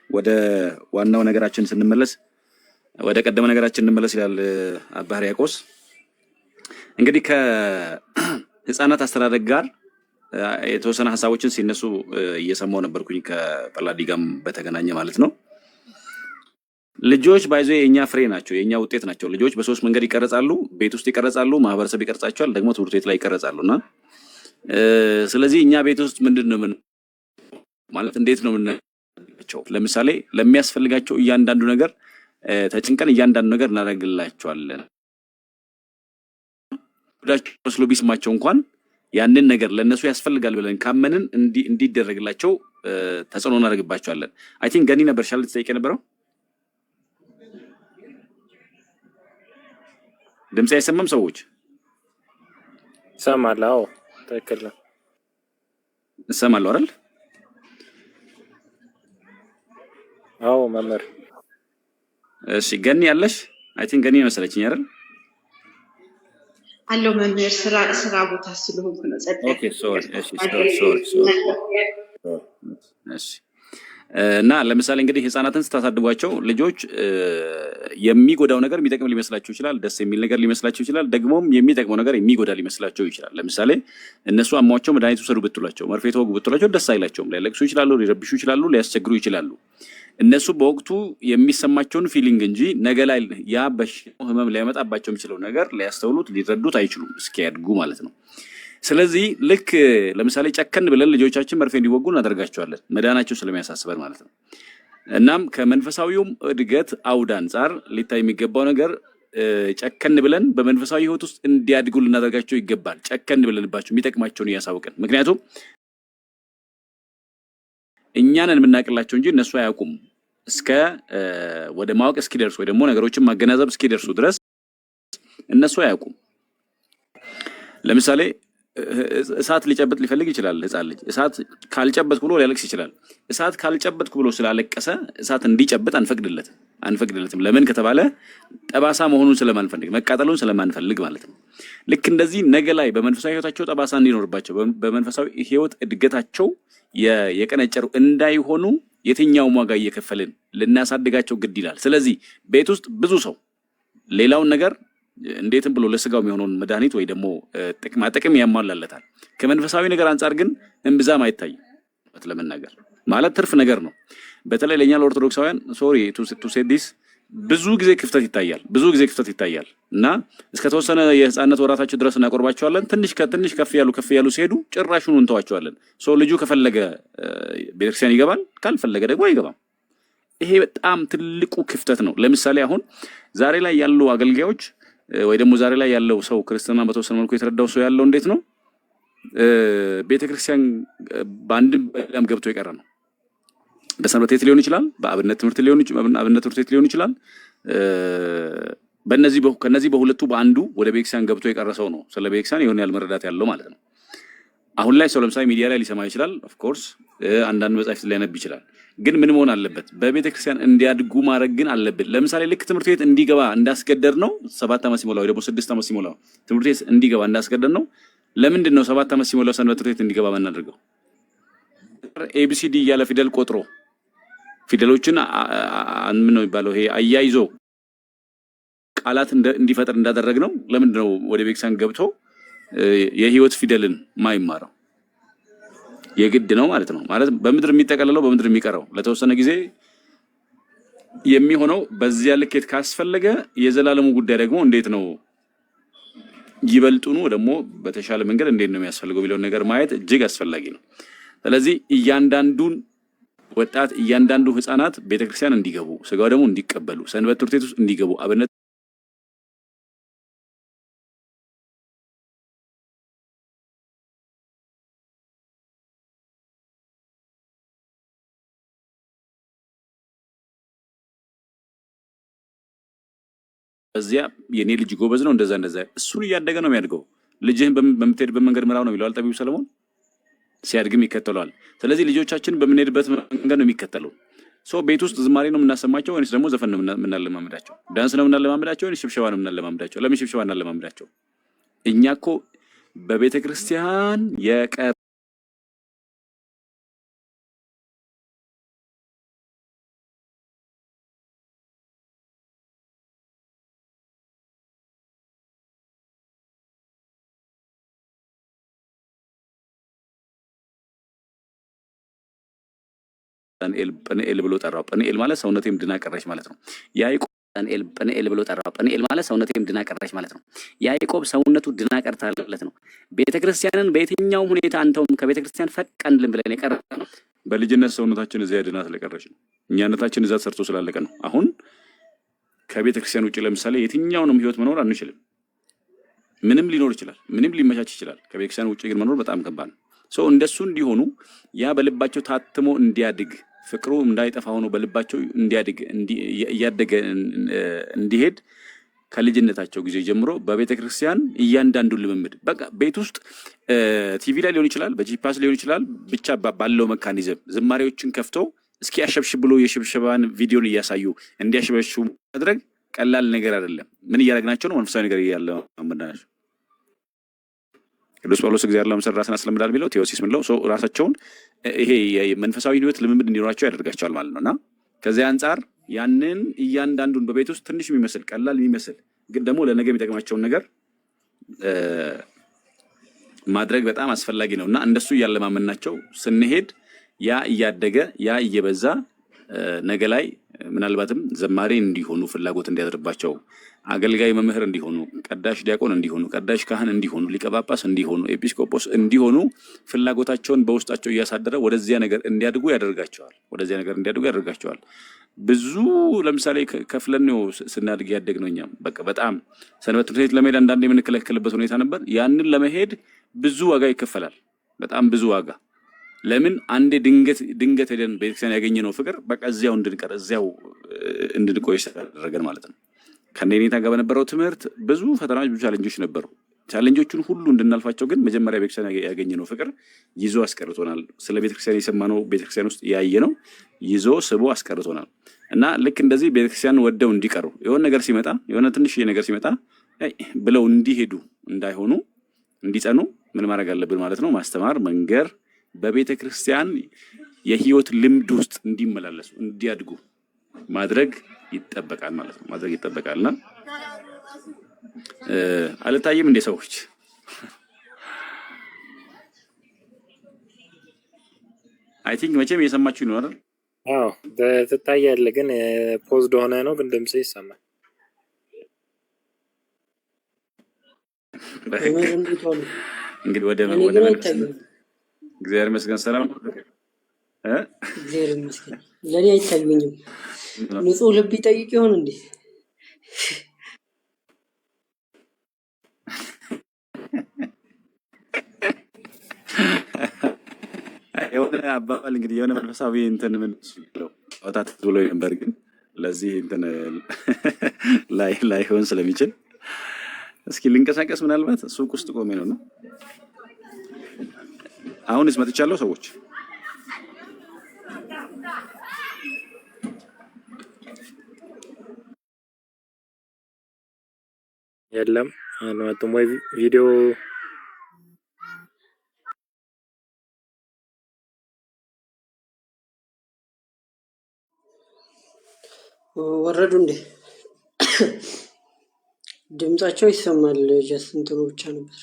ወደ ዋናው ነገራችን ስንመለስ ወደ ቀደመ ነገራችን እንመለስ ይላል አባ ሕርያቆስ። እንግዲህ ከህፃናት አስተዳደግ ጋር የተወሰነ ሀሳቦችን ሲነሱ እየሰማው ነበርኩኝ ከጳላዲ ጋርም በተገናኘ ማለት ነው። ልጆች ባይዞ የኛ ፍሬ ናቸው፣ የኛ ውጤት ናቸው። ልጆች በሶስት መንገድ ይቀረጻሉ። ቤት ውስጥ ይቀረጻሉ፣ ማህበረሰብ ይቀርጻቸዋል፣ ደግሞ ትምህርት ቤት ላይ ይቀረጻሉና ስለዚህ እኛ ቤት ውስጥ ምንድነው ማለት እንዴት ነው የምናደርጋቸው? ለምሳሌ ለሚያስፈልጋቸው እያንዳንዱ ነገር ተጭንቀን እያንዳንዱ ነገር እናደርግላቸዋለን። ወዳቸው መስሎ ቢስማቸው እንኳን ያንን ነገር ለነሱ ያስፈልጋል ብለን ካመንን እንዲደረግላቸው ተጽዕኖ እናደርግባቸዋለን። አይ ቲንክ ገኒ ነበር ሻል ተጠይቀ ነበረው። ድምጽ አይሰማም? ሰዎች ሰማለሁ? አዎ ትክክል ነው። እሰማለሁ አይደል? አዎ መምህር። እሺ ገኒ ያለሽ? አይ ቲንክ ገኒ መሰለችኝ አይደል? አለው መምህር ስራ ቦታ ስለሆንኩ ነው። ኦኬ ሶሪ። እሺ እና ለምሳሌ እንግዲህ ህፃናትን ስታሳድጓቸው ልጆች የሚጎዳው ነገር የሚጠቅም ሊመስላቸው ይችላል። ደስ የሚል ነገር ሊመስላቸው ይችላል። ደግሞም የሚጠቅመው ነገር የሚጎዳ ሊመስላቸው ይችላል። ለምሳሌ እነሱ አሟቸው መድኃኒት ውሰዱ ብትሏቸው፣ መርፌ ተወጉ ብትሏቸው ደስ አይላቸውም። ሊያለቅሱ ይችላሉ፣ ሊረብሹ ይችላሉ፣ ሊያስቸግሩ ይችላሉ። እነሱ በወቅቱ የሚሰማቸውን ፊሊንግ እንጂ ነገ ላይ ያ በሽታው ህመም ሊያመጣባቸው የሚችለው ነገር ሊያስተውሉት ሊረዱት አይችሉም እስኪያድጉ ማለት ነው። ስለዚህ ልክ ለምሳሌ ጨከን ብለን ልጆቻችን መርፌ እንዲወጉ እናደርጋቸዋለን፣ መዳናቸው ስለሚያሳስበን ማለት ነው። እናም ከመንፈሳዊውም እድገት አውድ አንጻር ሊታይ የሚገባው ነገር ጨከን ብለን በመንፈሳዊ ህይወት ውስጥ እንዲያድጉ ልናደርጋቸው ይገባል። ጨከን ብለንባቸው የሚጠቅማቸውን እያሳወቅን፣ ምክንያቱም እኛንን የምናውቅላቸው እንጂ እነሱ አያውቁም። እስከ ወደ ማወቅ እስኪደርሱ ወይ ደግሞ ነገሮችን ማገናዘብ እስኪደርሱ ድረስ እነሱ አያውቁም። ለምሳሌ እሳት ሊጨብጥ ሊፈልግ ይችላል ህፃን ልጅ። እሳት ካልጨበጥኩ ብሎ ሊያለቅስ ይችላል። እሳት ካልጨበጥኩ ብሎ ስላለቀሰ እሳት እንዲጨብጥ አንፈቅድለትም። ለምን ከተባለ ጠባሳ መሆኑን ስለማንፈልግ፣ መቃጠሉን ስለማንፈልግ ማለት ነው። ልክ እንደዚህ ነገ ላይ በመንፈሳዊ ህይወታቸው ጠባሳ እንዲኖርባቸው፣ በመንፈሳዊ ህይወት እድገታቸው የቀነጨሩ እንዳይሆኑ የትኛውም ዋጋ እየከፈልን ልናሳድጋቸው ግድ ይላል። ስለዚህ ቤት ውስጥ ብዙ ሰው ሌላውን ነገር እንዴትም ብሎ ለስጋው የሚሆነውን መድኃኒት ወይ ደግሞ ጥቅም ያሟላለታል። ከመንፈሳዊ ነገር አንጻር ግን እምብዛም አይታይም። ለመናገር ማለት ትርፍ ነገር ነው። በተለይ ለኛ ለኦርቶዶክሳውያን ሶሪ ቱ ሴ ዲስ ብዙ ጊዜ ክፍተት ይታያል እና እስከ ተወሰነ የህፃነት ወራታቸው ድረስ እናቆርባቸዋለን። ትንሽ ከፍ ያሉ ሲሄዱ ጭራሹን እንተዋቸዋለን። ልጁ ከፈለገ ቤተክርስቲያን ይገባል፣ ካልፈለገ ደግሞ አይገባም። ይሄ በጣም ትልቁ ክፍተት ነው። ለምሳሌ አሁን ዛሬ ላይ ያሉ አገልጋዮች ወይ ደግሞ ዛሬ ላይ ያለው ሰው ክርስትና በተወሰነ መልኩ የተረዳው ሰው ያለው እንዴት ነው? ቤተክርስቲያን በአንድም በሌላም ገብቶ የቀረ ነው። በሰንበት ቤት ሊሆን ይችላል፣ በአብነት ትምህርት ሊሆን ይችላል። ከነዚህ በሁለቱ በአንዱ ወደ ቤተክርስቲያን ገብቶ የቀረሰው ነው ስለ ቤተክርስቲያን የሆነ ያህል መረዳት ያለው ማለት ነው። አሁን ላይ ሰው ለምሳሌ ሚዲያ ላይ ሊሰማ ይችላል። ኦፍ ኮርስ አንዳንድ መጻሕፍት ሊያነብ ይችላል። ግን ምን መሆን አለበት? በቤተክርስቲያን እንዲያድጉ ማድረግ ግን አለብን። ለምሳሌ ልክ ትምህርት ቤት እንዲገባ እንዳስገደድ ነው 7 ዓመት ሲሞላው ወይ ደግሞ 6 ዓመት ሲሞላው ትምህርት ቤት እንዲገባ እንዳስገደድ ነው። ለምንድን ነው 7 ዓመት ሲሞላው ሰንበት ትምህርት ቤት እንዲገባ የምናደርገው? ኤቢሲዲ እያለ ፊደል ቆጥሮ ፊደሎችን ምን ነው የሚባለው ይሄ አያይዞ ቃላት እንዲፈጠር እንዳደረግ ነው። ለምንድን ነው ወደ ቤተክርስቲያን ገብቶ የህይወት ፊደልን ማይማረው? የግድ ነው ማለት ነው። ማለት በምድር የሚጠቀለለው በምድር የሚቀረው ለተወሰነ ጊዜ የሚሆነው በዚያ ልኬት ካስፈለገ የዘላለሙ ጉዳይ ደግሞ እንዴት ነው ይበልጡኑ ደግሞ በተሻለ መንገድ እንዴት ነው የሚያስፈልገው የሚለውን ነገር ማየት እጅግ አስፈላጊ ነው። ስለዚህ እያንዳንዱን ወጣት እያንዳንዱ ህፃናት ቤተክርስቲያን እንዲገቡ ስጋው ደግሞ እንዲቀበሉ ሰንበት ትምህርት ቤት ውስጥ እንዲገቡ አብነት በዚያ የኔ ልጅ ጎበዝ ነው እንደዛ እሱን እያደገ ነው የሚያድገው። ልጅህን በምትሄድበት መንገድ ምራው ነው የሚለው ጠቢቡ ሰለሞን። ሲያድግም ይከተለዋል። ስለዚህ ልጆቻችን በምንሄድበት መንገድ ነው የሚከተለው። ቤት ውስጥ ዝማሬ ነው የምናሰማቸው ወይስ ደግሞ ዘፈን ነው የምናለማምዳቸው? ዳንስ ነው የምናለማምዳቸው ወይስ ሽብሸባ ነው የምናለማምዳቸው? ለምን ሽብሸባ እናለማምዳቸው? እኛ እኮ በቤተ ክርስቲያን ጵንኤል ብሎ ጠራው። ጵንኤል ማለት ሰውነቴም ድና ቀረች ማለት ነው። ያዕቆብ ጵንኤል ብሎ ጠራው። ጵንኤል ማለት ሰውነቴም ድና ቀረች ማለት ነው። ያዕቆብ ሰውነቱ ድና ቀርታለት ነው። ቤተክርስቲያንን በየትኛውም ሁኔታ አንተውም ከቤተክርስቲያን ፈቀንልን ብለን የቀረ በልጅነት ሰውነታችን እዚያ ድና ስለቀረች ነው። እኛነታችን እዛ ሰርቶ ስላለቀ ነው። አሁን ከቤተክርስቲያን ውጭ ለምሳሌ የትኛውንም ህይወት መኖር አንችልም። ምንም ሊኖር ይችላል፣ ምንም ሊመቻች ይችላል። ከቤተክርስቲያን ውጭ ግን መኖር በጣም ከባድ ነው። እንደሱ እንዲሆኑ ያ በልባቸው ታትሞ እንዲያድግ ፍቅሩ እንዳይጠፋ ሆኖ በልባቸው እንዲያድግ እያደገ እንዲሄድ ከልጅነታቸው ጊዜ ጀምሮ በቤተክርስቲያን እያንዳንዱ ልምምድ በቃ ቤት ውስጥ ቲቪ ላይ ሊሆን ይችላል፣ በጂፓስ ሊሆን ይችላል፣ ብቻ ባለው መካኒዝም ዝማሬዎችን ከፍቶ እስኪ ያሸብሽብ ብሎ የሽብሸባን ቪዲዮን እያሳዩ እንዲያሸበሹ ማድረግ ቀላል ነገር አይደለም። ምን እያደረግናቸው ነው? መንፈሳዊ ነገር እያለው አምናናቸው ቅዱስ ጳውሎስ እግዚአብሔር ለምሰራ ራስን አስለምዳል ቢለው ቴዎሲስ ምንለው ራሳቸውን ይሄ የመንፈሳዊ ህይወት ልምምድ እንዲኖራቸው ያደርጋቸዋል ማለት ነውና ከዚያ አንፃር ያንን እያንዳንዱን በቤት ውስጥ ትንሽ የሚመስል ቀላል የሚመስል ግን ደግሞ ለነገ የሚጠቅማቸውን ነገር ማድረግ በጣም አስፈላጊ ነውና እንደሱ እያለማመናቸው ስንሄድ ያ እያደገ ያ እየበዛ ነገ ላይ ምናልባትም ዘማሪ እንዲሆኑ ፍላጎት እንዲያደርባቸው አገልጋይ መምህር እንዲሆኑ ቀዳሽ ዲያቆን እንዲሆኑ ቀዳሽ ካህን እንዲሆኑ ሊቀ ጳጳስ እንዲሆኑ ኤጲስቆጶስ እንዲሆኑ ፍላጎታቸውን በውስጣቸው እያሳደረ ወደዚያ ነገር እንዲያድጉ ያደርጋቸዋል። ብዙ ለምሳሌ ከፍለን ነው ስናድግ ያደግነው። እኛም በቃ በጣም ሰንበት ትምህርት ቤት ለመሄድ አንዳንዴ የምንከለከልበት ሁኔታ ነበር። ያንን ለመሄድ ብዙ ዋጋ ይከፈላል፣ በጣም ብዙ ዋጋ። ለምን አንዴ ድንገት ሄደን ቤተክርስቲያን ያገኘነው ፍቅር በቃ እዚያው እንድንቀር እዚያው እንድንቆይ ያደረገን ማለት ነው። ከኔታ ጋር በነበረው ትምህርት ብዙ ፈተናዎች ብዙ ቻሌንጆች ነበሩ። ቻሌንጆቹን ሁሉ እንድናልፋቸው ግን መጀመሪያ ቤተክርስቲያን ያገኘነው ፍቅር ይዞ አስቀርቶናል። ስለ ቤተክርስቲያን የሰማነው ቤተክርስቲያን ውስጥ ያየነው ይዞ ስቦ አስቀርቶናል። እና ልክ እንደዚህ ቤተክርስቲያን ወደው እንዲቀሩ የሆነ ነገር ሲመጣ የሆነ ትንሽ ነገር ሲመጣ ብለው እንዲሄዱ እንዳይሆኑ እንዲጸኑ ምን ማድረግ አለብን ማለት ነው? ማስተማር፣ መንገር፣ በቤተክርስቲያን የህይወት ልምድ ውስጥ እንዲመላለሱ እንዲያድጉ ማድረግ ይጠበቃል ማለት ነው። ማድረግ ይጠበቃልና አልታይም እንደ ሰዎች አይ ቲንክ መቼም እየሰማችሁ ይኖራል። አዎ ትታያለህ፣ ግን ፖዝድ ሆነ ነው፣ ግን ድምጽ ይሰማል። እንግዲህ ወደ እግዚአብሔር ይመስገን ሰላም እግዚአብሔር ይመስገን። ለእኔ አይታዩኝም። ንጹህ ልብ ይጠይቅ ይሆን እንዴ? የሆነ አባባል እንግዲህ የሆነ መንፈሳዊ እንትን ምን ነው ወጣት ብሎ ነበር፣ ግን ለዚህ እንትን ላይሆን ስለሚችል እስኪ ልንቀሳቀስ ምናልባት ሱቅ ውስጥ ቆሜ ነው። አሁንስ መጥቻለሁ ሰዎች። የለም አልመጡም ወይ ቪዲዮ ወረዱ እንዴ? ድምጻቸው ይሰማል። ጀስት እንትኑ ብቻ ነበር።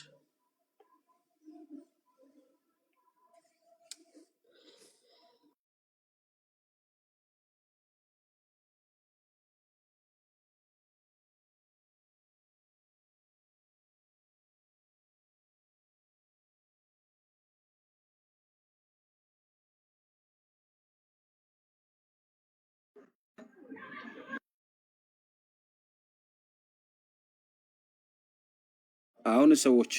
አሁን ሰዎች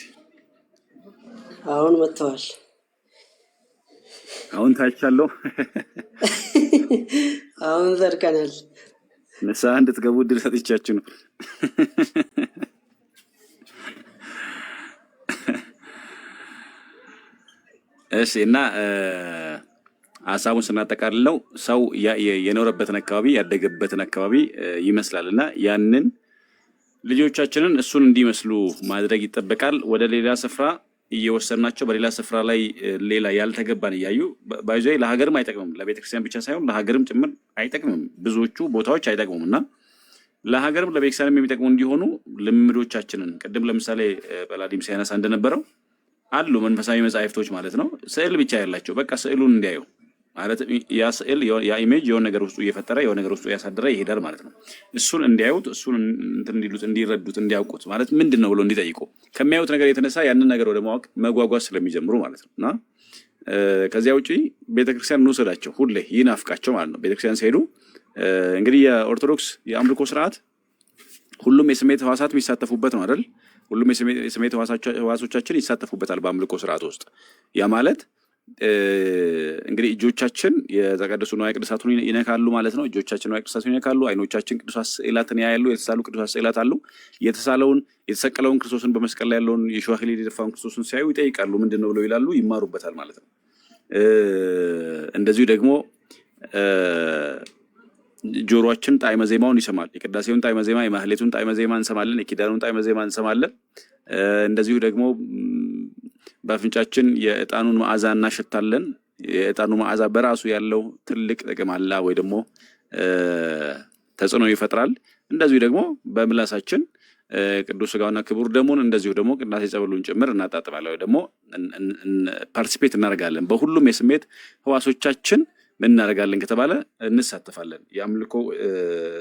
አሁን መጥተዋል። አሁን ታይቻለሁ። አሁን ዘርቀናል። ንስሐ እንድትገቡ እድል ሰጥቻችሁ ነው። እሺ እና ሀሳቡን ስናጠቃልለው ሰው የኖረበትን አካባቢ ያደገበትን አካባቢ ይመስላል እና ያንን ልጆቻችንን እሱን እንዲመስሉ ማድረግ ይጠበቃል። ወደ ሌላ ስፍራ እየወሰድናቸው በሌላ ስፍራ ላይ ሌላ ያልተገባን እያዩ ባይዞ ለሀገርም አይጠቅምም፣ ለቤተክርስቲያን ብቻ ሳይሆን ለሀገርም ጭምር አይጠቅምም። ብዙዎቹ ቦታዎች አይጠቅሙም እና ለሀገርም ለቤተክርስቲያንም የሚጠቅሙ እንዲሆኑ ልምዶቻችንን ቅድም ለምሳሌ በላዲም ሲያነሳ እንደነበረው አሉ መንፈሳዊ መጻሕፍቶች ማለት ነው፣ ስዕል ብቻ ያላቸው በቃ ስዕሉን እንዲያዩ ማለት ያ ስዕል ያ ኢሜጅ የሆነ ነገር ውስጡ እየፈጠረ የሆነ ነገር ውስጡ እያሳደረ ይሄዳል ማለት ነው። እሱን እንዲያዩት እሱን እንዲሉት እንዲረዱት እንዲያውቁት ማለት ምንድን ነው ብሎ እንዲጠይቁ ከሚያዩት ነገር የተነሳ ያንን ነገር ወደ ማወቅ መጓጓዝ ስለሚጀምሩ ማለት ነው። እና ከዚያ ውጪ ቤተክርስቲያን እንውሰዳቸው ሁሌ ይናፍቃቸው ማለት ነው። ቤተክርስቲያን ሲሄዱ እንግዲህ የኦርቶዶክስ የአምልኮ ስርዓት ሁሉም የስሜት ህዋሳት የሚሳተፉበት ነው አይደል? ሁሉም የስሜት ህዋሶቻችን ይሳተፉበታል በአምልኮ ስርዓት ውስጥ። ያ ማለት እንግዲህ እጆቻችን የተቀደሱ ንዋየ ቅድሳቱን ይነካሉ ማለት ነው። እጆቻችን ንዋየ ቅድሳቱን ይነካሉ። አይኖቻችን ቅዱሳት ስዕላትን ያያሉ። የተሳሉ ቅዱሳት ስዕላት አሉ። የተሰቀለውን ክርስቶስን በመስቀል ላይ ያለውን የሸዋ አክሊል የደፋውን ክርስቶስን ሲያዩ ይጠይቃሉ፣ ምንድን ነው ብለው ይላሉ፣ ይማሩበታል ማለት ነው። እንደዚሁ ደግሞ ጆሮአችን ጣዕመ ዜማውን ይሰማል። የቅዳሴውን ጣዕመ ዜማ፣ የማህሌቱን ጣዕመ ዜማ እንሰማለን። የኪዳኑን ጣዕመ ዜማ እንሰማለን። እንደዚሁ ደግሞ በአፍንጫችን የዕጣኑን መዓዛ እናሸታለን። የዕጣኑ መዓዛ በራሱ ያለው ትልቅ ጥቅም አለ ወይ ደግሞ ተጽዕኖ ይፈጥራል። እንደዚሁ ደግሞ በምላሳችን ቅዱስ ሥጋውና ክቡር ደሙን እንደዚሁ ደግሞ ቅዳሴ ጸበሉን ጭምር እናጣጥማለን ወይ ደግሞ ፓርቲሲፔት እናደርጋለን። በሁሉም የስሜት ህዋሶቻችን ምን እናደርጋለን ከተባለ እንሳተፋለን። የአምልኮ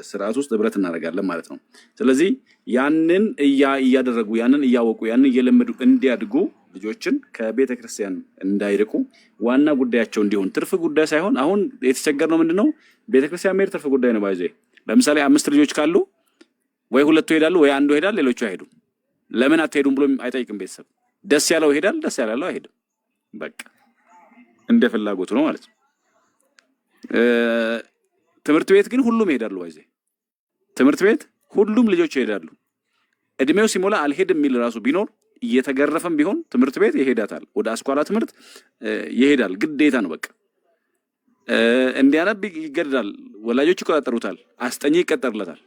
ስርዓት ውስጥ ህብረት እናደርጋለን ማለት ነው። ስለዚህ ያንን እያደረጉ ያንን እያወቁ ያንን እየለመዱ እንዲያድጉ ልጆችን ከቤተ ክርስቲያን እንዳይርቁ ዋና ጉዳያቸው እንዲሆን ትርፍ ጉዳይ ሳይሆን አሁን የተቸገርነው ምንድነው? ቤተክርስቲያን መሄድ ትርፍ ጉዳይ ነው። ባይዘ ለምሳሌ 5 ልጆች ካሉ ወይ 2 ይሄዳሉ ወይ 1 ይሄዳል፣ ሌሎቹ አይሄዱም። ለምን አትሄዱም ብሎ አይጠይቅም ቤተሰብ። ደስ ያለው ይሄዳል፣ ደስ ያላለው አይሄድም። በቃ እንደ ፍላጎቱ ነው ማለት ነው። ትምህርት ቤት ግን ሁሉም ይሄዳሉ። ባይዘ ትምህርት ቤት ሁሉም ልጆች ይሄዳሉ። እድሜው ሲሞላ አልሄድም የሚል ራሱ ቢኖር እየተገረፈም ቢሆን ትምህርት ቤት ይሄዳታል። ወደ አስኳላ ትምህርት ይሄዳል፣ ግዴታ ነው። በቃ እንዲያነብ ይገደዳል። ወላጆች ይቆጣጠሩታል። አስጠኚ ይቀጠርለታል።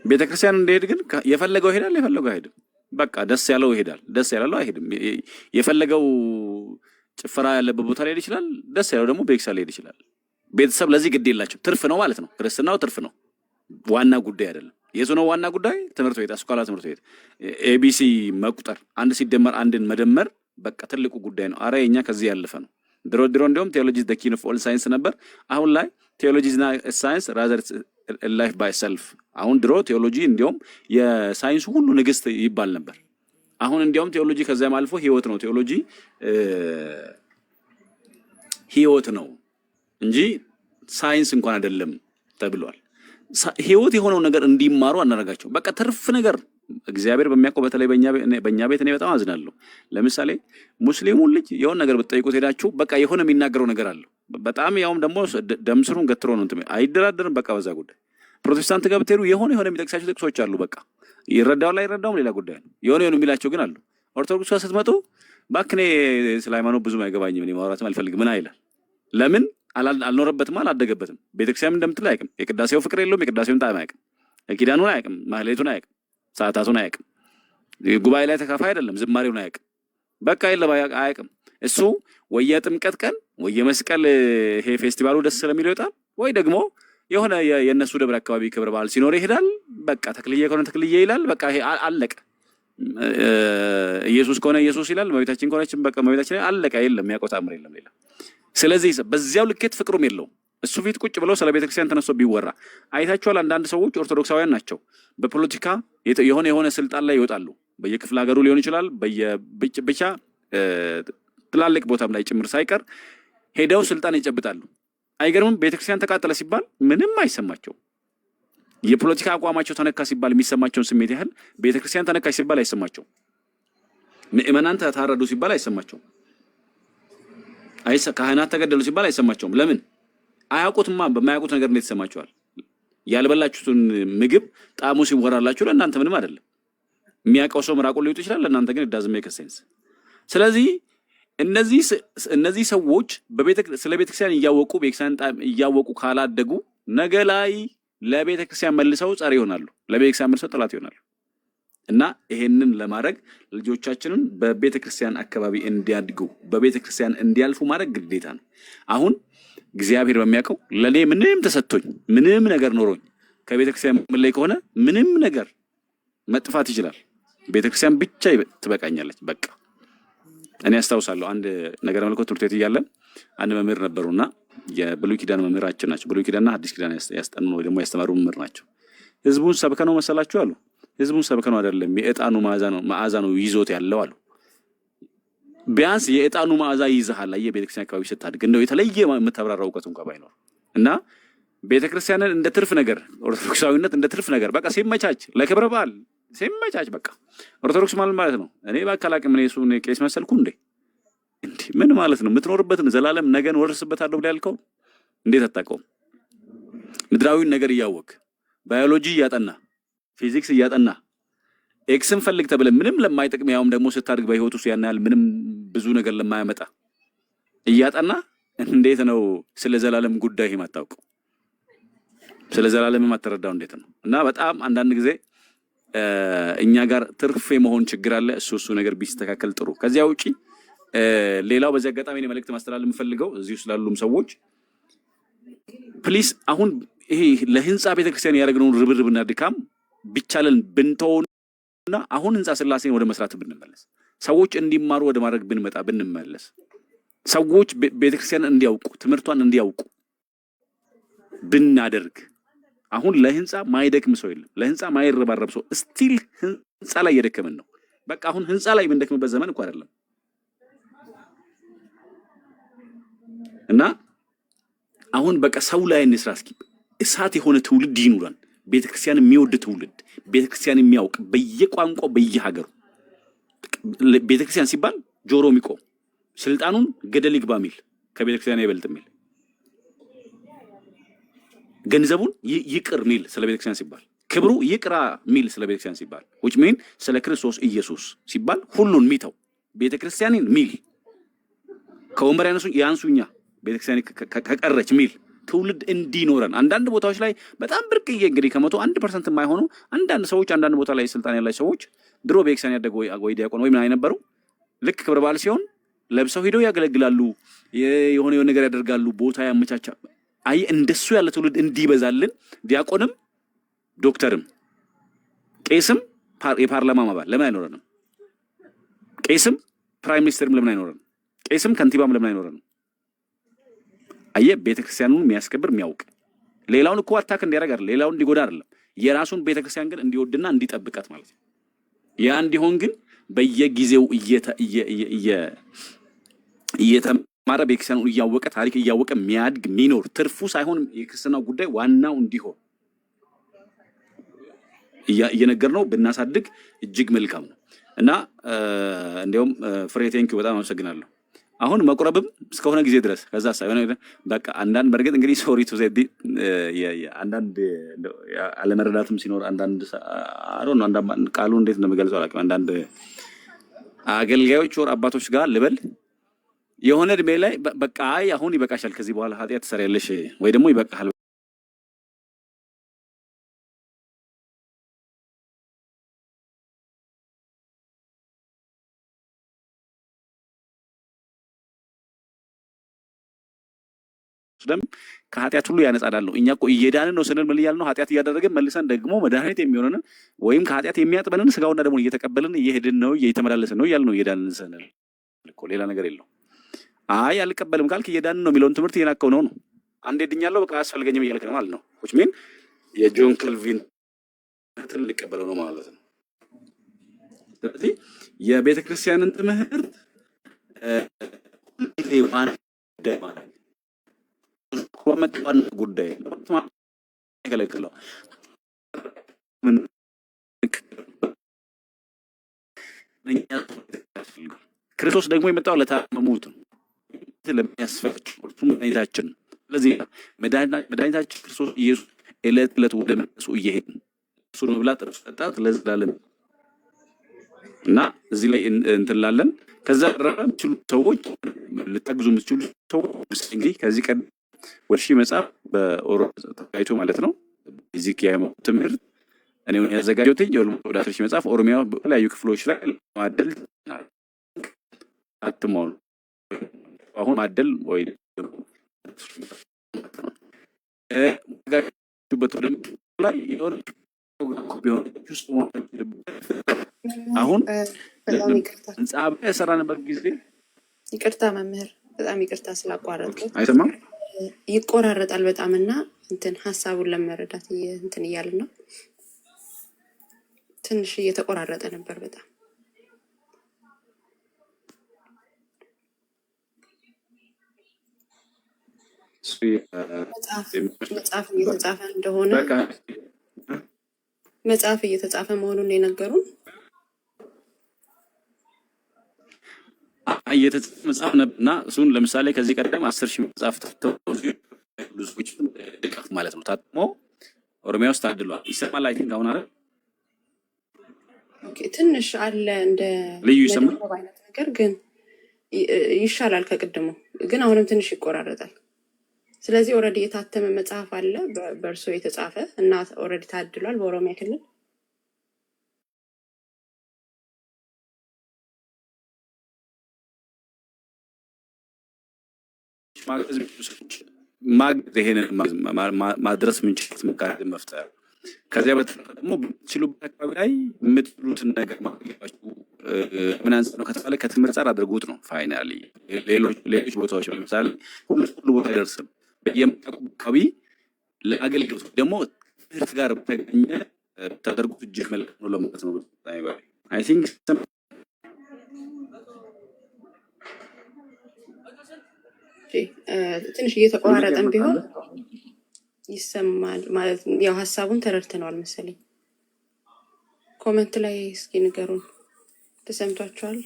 ቤተክርስቲያን እንደሄድ ግን የፈለገው ይሄዳል፣ የፈለገው አይሄድም። በቃ ደስ ያለው ይሄዳል፣ ደስ ያለው አይሄድም። የፈለገው ጭፈራ ያለበት ቦታ ሊሄድ ይችላል፣ ደስ ያለው ደግሞ ቤተክርስቲያን ሊሄድ ይችላል። ቤተሰብ ለዚህ ግድ የላቸው። ትርፍ ነው ማለት ነው። ክርስትናው ትርፍ ነው፣ ዋና ጉዳይ አይደለም። የቱ ነው ዋና ጉዳይ? ትምህርት ቤት፣ አስኳላ ትምህርት ቤት ኤቢሲ መቁጠር፣ 1 ሲደመር 1ን መደመር በቃ ትልቁ ጉዳይ ነው። አረ የኛ ከዚህ ያለፈ ነው። ድሮ እንዲሁም ቴዎሎጂ ዘ ኪን ኦፍ ኦል ሳይንስ ነበር። አሁን ላይ ቴዎሎጂ ኢዝ ናት ሳይንስ ራዘር ላይፍ ባይ ሰልፍ። አሁን ድሮ ቴዎሎጂ እንዲሁም የሳይንሱ ሁሉ ንግስት ይባል ነበር። አሁን እንዲሁም ቴዎሎጂ ከዚያም አልፎ ህይወት ነው። ቴዎሎጂ ህይወት ነው እንጂ ሳይንስ እንኳን አይደለም ተብሏል። ህይወት የሆነው ነገር እንዲማሩ አናደርጋቸው። በቃ ትርፍ ነገር እግዚአብሔር በሚያውቀው በተለይ በእኛ ቤት እኔ በጣም አዝናለሁ። ለምሳሌ ሙስሊሙን ልጅ የሆነ ነገር ብትጠይቁት ሄዳችሁ በቃ የሆነ የሚናገረው ነገር አለው በጣም ያውም ደግሞ ደምስሩን ገትሮ ነው እንትን አይደራደርም። በቃ በዛ ጉዳይ ፕሮቴስታንት ጋር ብትሄዱ የሆነ የሚጠቅሳቸው ጥቅሶች አሉ። በቃ ይረዳው ላይ ይረዳውም ሌላ ጉዳይ ነው። የሆነ የሚላቸው ግን አሉ። ኦርቶዶክስ ጋር ስትመጡ ባክኔ ስለ ሃይማኖት ብዙም አይገባኝም እኔ ማውራትም አልፈልግም ምን አይላል። ለምን አልኖረበትም አላደገበትም። ቤተክርስቲያን እንደምትል አያውቅም። የቅዳሴው ፍቅር የለውም። የቅዳሴውን ጣዕም አያውቅም። ኪዳኑን አያውቅም። ማህሌቱን አያውቅም። ሰዓታቱን አያውቅም። ጉባኤ ላይ ተካፋይ አይደለም። ዝማሬውን አያውቅም። በቃ የለም አያውቅም። እሱ ወይ የጥምቀት ቀን ወይ የመስቀል ይሄ ፌስቲቫሉ ደስ ስለሚለው ይወጣል፣ ወይ ደግሞ የሆነ የእነሱ ደብረ አካባቢ ክብረ በዓል ሲኖር ይሄዳል። በቃ ተክልዬ ከሆነ ተክልዬ ይላል። በቃ ይሄ አለቀ። ኢየሱስ ከሆነ ኢየሱስ ይላል። መቤታችን ከሆነችን በቃ መቤታችን አለቀ። የለም የሚያውቀው ተአምር የለም ሌላ። ስለዚህ በዚያው ልኬት ፍቅሩም የለውም። እሱ ፊት ቁጭ ብለው ስለ ቤተክርስቲያን ተነስቶ ቢወራ አይታችኋል። አንዳንድ ሰዎች ኦርቶዶክሳውያን ናቸው። በፖለቲካ የሆነ ስልጣን ላይ ይወጣሉ። በየክፍለ ሀገሩ ሊሆን ይችላል። ብቻ ትላልቅ ቦታም ላይ ጭምር ሳይቀር ሄደው ስልጣን ይጨብጣሉ። አይገርምም? ቤተክርስቲያን ተቃጠለ ሲባል ምንም አይሰማቸው። የፖለቲካ አቋማቸው ተነካ ሲባል የሚሰማቸውን ስሜት ያህል ቤተክርስቲያን ተነካች ሲባል አይሰማቸው። ምእመናን ታረዱ ሲባል አይሰማቸው። ካህናት ተገደሉ ሲባል አይሰማቸውም። ለምን? አያውቁትማ። በማያውቁት ነገር እንዴት ይሰማቸዋል? ያልበላችሁትን ምግብ ጣዕሙ ሲወራላችሁ ለእናንተ ምንም አይደለም። የሚያውቀው ሰው ምራቁን ሊውጥ ይችላል። ለእናንተ ግን ዳዝም ሜክ ሴንስ። ስለዚህ እነዚህ ሰዎች ስለ ቤተክርስቲያን እያወቁ ቤተክርስቲያን እያወቁ ካላደጉ ነገ ላይ ለቤተክርስቲያን መልሰው ጸር ይሆናሉ። ለቤተክርስቲያን መልሰው ጠላት ይሆናሉ። እና ይሄንን ለማድረግ ልጆቻችንን በቤተክርስቲያን አካባቢ እንዲያድጉ በቤተክርስቲያን እንዲያልፉ ማድረግ ግዴታ ነው። አሁን እግዚአብሔር በሚያውቀው ለኔ ምንም ተሰጥቶኝ ምንም ነገር ኖሮኝ ከቤተክርስቲያን ላይ ከሆነ ምንም ነገር መጥፋት ይችላል። ቤተክርስቲያን ብቻ ትበቃኛለች። በቃ እኔ አስታውሳለሁ አንድ ነገር መልኮ ትምህርት ቤት እያለን አንድ መምህር ነበሩና የብሉይ ኪዳን መምህራችን ናቸው። ብሉይ ኪዳንና ሐዲስ ኪዳን ያስጠኑ ወይ ደግሞ ያስተማሩ መምህር ናቸው። ህዝቡን ሰብከነው መሰላችሁ አሉ። ህዝቡን ሰብከነው አይደለም፣ የዕጣኑ መዓዛ ነው ይዞት ያለው አሉ። ቢያንስ የዕጣኑ መዓዛ ይይዝሃል። የቤተክርስቲያን አካባቢ ስታድግ እንደው የተለየ የምታብራራ እውቀት እንኳን ባይኖር እና ቤተክርስቲያንን እንደ ትርፍ ነገር ኦርቶዶክሳዊነት እንደ ትርፍ ነገር በቃ ሲመቻች ለክብረ በዓል ሲመቻች በቃ ኦርቶዶክስ ማለት ነው። እኔ ባካላቅም እኔ እሱን ቄስ መሰልኩ እንዴ? ምን ማለት ነው? የምትኖርበትን ዘላለም ነገን ወርስበታለሁ ብለህ ያልከው እንዴት አታውቀውም? ምድራዊን ነገር እያወቅ ባዮሎጂ እያጠና ፊዚክስ እያጠና ኤክስን ፈልግ ተብለ ምንም ለማይጠቅም ያውም ደግሞ ስታድግ በህይወት ውስጥ ያን ያህል ምንም ብዙ ነገር ለማያመጣ እያጠና እንዴት ነው ስለ ዘላለም ጉዳይ የማታውቀው? ስለ ዘላለም የማትረዳው እንዴት ነው? እና በጣም አንዳንድ ጊዜ እኛ ጋር ትርፍ የመሆን ችግር አለ። እሱ ነገር ቢስተካከል ጥሩ። ከዚያ ውጪ ሌላው በዚህ አጋጣሚ እኔ መልእክት ማስተላለፍ የምፈልገው እዚሁ ስላሉም ሰዎች ፕሊስ አሁን ይሄ ለህንፃ ቤተክርስቲያን ያደረግነውን ርብርብና ድካም ቢቻለን ብንተውና አሁን ህንፃ ስላሴን ወደ መስራት ብንመለስ፣ ሰዎች እንዲማሩ ወደ ማድረግ ብንመለስ፣ ሰዎች ቤተክርስቲያን እንዲያውቁ ትምህርቷን እንዲያውቁ ብናደርግ አሁን ለህንፃ ማይደክም ሰው የለም። ለህንፃ ማይረባረብ ሰው ስቲል ህንፃ ላይ እየደከመን ነው። በቃ አሁን ህንፃ ላይ የምንደክምበት ዘመን እኮ አይደለም። እና አሁን በቃ ሰው ላይ እንስራ እስኪ። እሳት የሆነ ትውልድ ይኑረን። ቤተክርስቲያን የሚወድ ትውልድ፣ ቤተክርስቲያን የሚያውቅ በየቋንቋው በየሀገሩ ቤተክርስቲያን ሲባል ጆሮ የሚቆም ስልጣኑን ገደል ይግባ ሚል ከቤተክርስቲያን አይበልጥ ሚል ገንዘቡን ይቅር ሚል ስለ ቤተክርስቲያን ሲባል ክብሩ ይቅራ ሚል ስለ ቤተክርስቲያን ሲባል which mean ስለ ክርስቶስ ኢየሱስ ሲባል ሁሉን ሚተው ቤተክርስቲያንን ሚል ከወንበር ያንሱኛ ቤተክርስቲያን ከቀረች ሚል ትውልድ እንዲኖረን አንዳንድ ቦታዎች ላይ በጣም ብርቅዬ እንግዲህ ከመቶ 1% የማይሆኑ አንዳንድ ሰዎች አንዳንድ ቦታ ላይ ስልጣን ያላቸው ሰዎች ድሮ ቤተክርስቲያን ያደጉ ወይ ዲያቆን ወይ ምን አይነበሩ ልክ ክብረ በዓል ሲሆን ለብሰው ሄደው ያገለግላሉ፣ የሆነ ነገር ያደርጋሉ፣ ቦታ ያመቻቻ። አይ እንደሱ ያለ ትውልድ እንዲበዛልን ዲያቆንም ዶክተርም ቄስም የፓርላማ አባል ለምን አይኖረንም? ቄስም ፕራይም ሚኒስተርም ለምን አይኖረንም? ቄስም ከንቲባም ለምን አይኖረንም? አየ ቤተክርስቲያኑን የሚያስከብር የሚያውቅ ሌላውን እኮ አታክ እንዲያደርግ አይደለም፣ ሌላውን እንዲጎዳ አይደለም፣ የራሱን ቤተክርስቲያን ግን እንዲወድና እንዲጠብቃት ማለት ነው። ያ እንዲሆን ግን በየጊዜው እየተማረ ቤተክርስቲያኑን እያወቀ ታሪክ እያወቀ የሚያድግ የሚኖር ትርፉ ሳይሆን የክርስትናው ጉዳይ ዋናው እንዲሆን እየነገር ነው ብናሳድግ እጅግ መልካም ነው እና እንዲያውም ፍሬ ቴንኪው በጣም አመሰግናለሁ። አሁን መቁረብም እስከሆነ ጊዜ ድረስ ከዛ ሳይሆን በቃ አንዳንድ በርግጥ እንግዲህ ሶሪ ቱ ዜድ አንዳንድ አለመረዳትም ሲኖር አንዳንድ ቃሉ እንዴት እንደምገልጸው አላውቅም። አንዳንድ አገልጋዮች ወር አባቶች ጋር ልበል የሆነ እድሜ ላይ በቃ አይ አሁን ይበቃሻል፣ ከዚህ በኋላ ኃጢአት ትሰሪያለሽ ወይ ደግሞ ይበቃል ደም ከኃጢአት ሁሉ ያነጻዳለሁ። እኛ እኮ እየዳንን ነው ስንል ምን እያልን ነው? ኃጢአት እያደረግን መልሰን ደግሞ መድኃኒት የሚሆነንን ወይም ከኃጢአት የሚያጥበንን ስጋውና ደግሞ እየተቀበልን እየሄድን ነው እየተመላለስን ነው እያልን ነው እየዳንን ስንል እኮ ሌላ ነገር የለው። አይ አልቀበልም ካልክ እየዳንን ነው የሚለውን ትምህርት እየናከው ነው። አንዴ ድኛለሁ በቃ አያስፈልገኝም እያልክ ነው ማለት ነው። which mean የጆን ክልቪን ትል ሊቀበለው ነው ማለት ነው። ስለዚህ የቤተ ክርስቲያንን ትምህርት ዋን ደማን ኮመጣን ጉዳይ ያገለግለው ምን ክርስቶስ ደግሞ የመጣው ለታመሙት ነው፣ ለሚያስፈልግ መድኃኒታችን። ስለዚህ መድኃኒታችን ክርስቶስ ኢየሱስ ዕለት ዕለት ወደ መቅደሱ እየሄድን እሱን መብላት ጠጣት ለዘላለም እና እዚህ ላይ እንትላለን። ከዛ ረራ የምትችሉ ሰዎች ልታግዙ የምትችሉ ሰዎች እንግዲህ ከዚህ ቀን ወርሺ መጽሐፍ በኦሮሞ ተካይቶ ማለት ነው ፊዚክ የሃይማኖት ትምህርት እኔ ያዘጋጀሁት ወደ አስር ሺህ መጽሐፍ ኦሮሚያ በተለያዩ ክፍሎች ላይ ማደል አትሞሉ አሁን ማደል ወይ በተለም ላይ የሆነ አሁን ህንጻ የሰራንበት ጊዜ ይቅርታ መምህር በጣም ይቅርታ ስላቋረጥኩት አይሰማም ይቆራረጣል በጣም እና እንትን ሐሳቡን ለመረዳት እንትን እያልን ነው ትንሽ እየተቆራረጠ ነበር በጣም መጽሐፍ እንደሆነ መጽሐፍ እየተጻፈ መሆኑን የነገሩን እየተጻፈ መጽሐፍ ነበርና እሱን ለምሳሌ ከዚህ ቀደም 10,000 መጽሐፍ ብዙዎች ድጋፍ ማለት ነው ታጥሞ ኦሮሚያ ውስጥ አድሏል። ይሰማል አይ ቲንክ አሁን አይደል? ኦኬ ትንሽ አለ እንደ ልዩ ይሰማል አይነት ነገር ግን ይሻላል ከቅድሙ ግን አሁንም ትንሽ ይቆራረጣል። ስለዚህ ኦሬዲ የታተመ መጽሐፍ አለ በእርሶ የተጻፈ እና ኦሬዲ ታድሏል በኦሮሚያ ክልል ማድረስ ምንችል መካከል መፍጠር ከዚያ በተረፈ ደግሞ በምትችሉበት አካባቢ ላይ የምትሉትን ነገር ማግኘታችሁ ምን አንፃር ነው ከተባለ ከትምህርት አንፃር አድርጉት ነው። ፋይናሊ ሌሎች ቦታዎች ለምሳሌ ሁሉ ቦታ አይደርስም። በየምታውቁ አካባቢ ለአገልግሎት ደግሞ ትምህርት ጋር በተገኘ ተደርጉት እጅግ መልካም ነው ለማለት ነው። አይ ቲንክ ትንሽ እየተቆራረጠም ቢሆን ይሰማል ማለት ያው ሐሳቡን ተረድተናል መሰለኝ። ኮሜንት ላይ እስኪ ንገሩን ተሰምቷችኋል?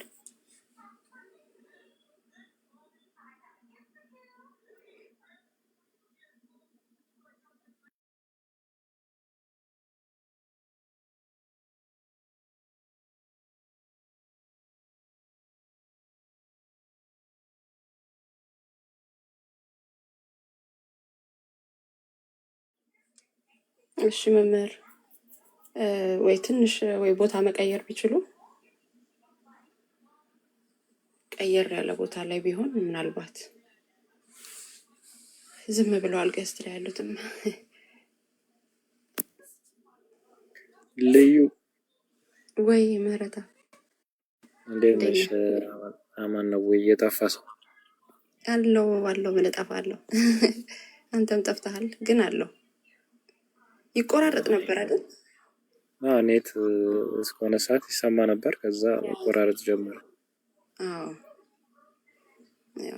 እሺ መምህር ወይ ትንሽ ወይ ቦታ መቀየር ቢችሉ ቀየር ያለ ቦታ ላይ ቢሆን ምናልባት ዝም ብለው አልገስት ላይ ያሉትም ልዩ ወይ ምህረታ እንዴት ነሽ? አማን ነው ወይ? የጠፋ ሰው አለው ምን እጠፋለሁ? አንተም ጠፍተሃል ግን አለው ይቆራረጥ ነበር አይደል? ኔት እስከሆነ ሰዓት ይሰማ ነበር ከዛ መቆራረጥ ጀመረ። አዎ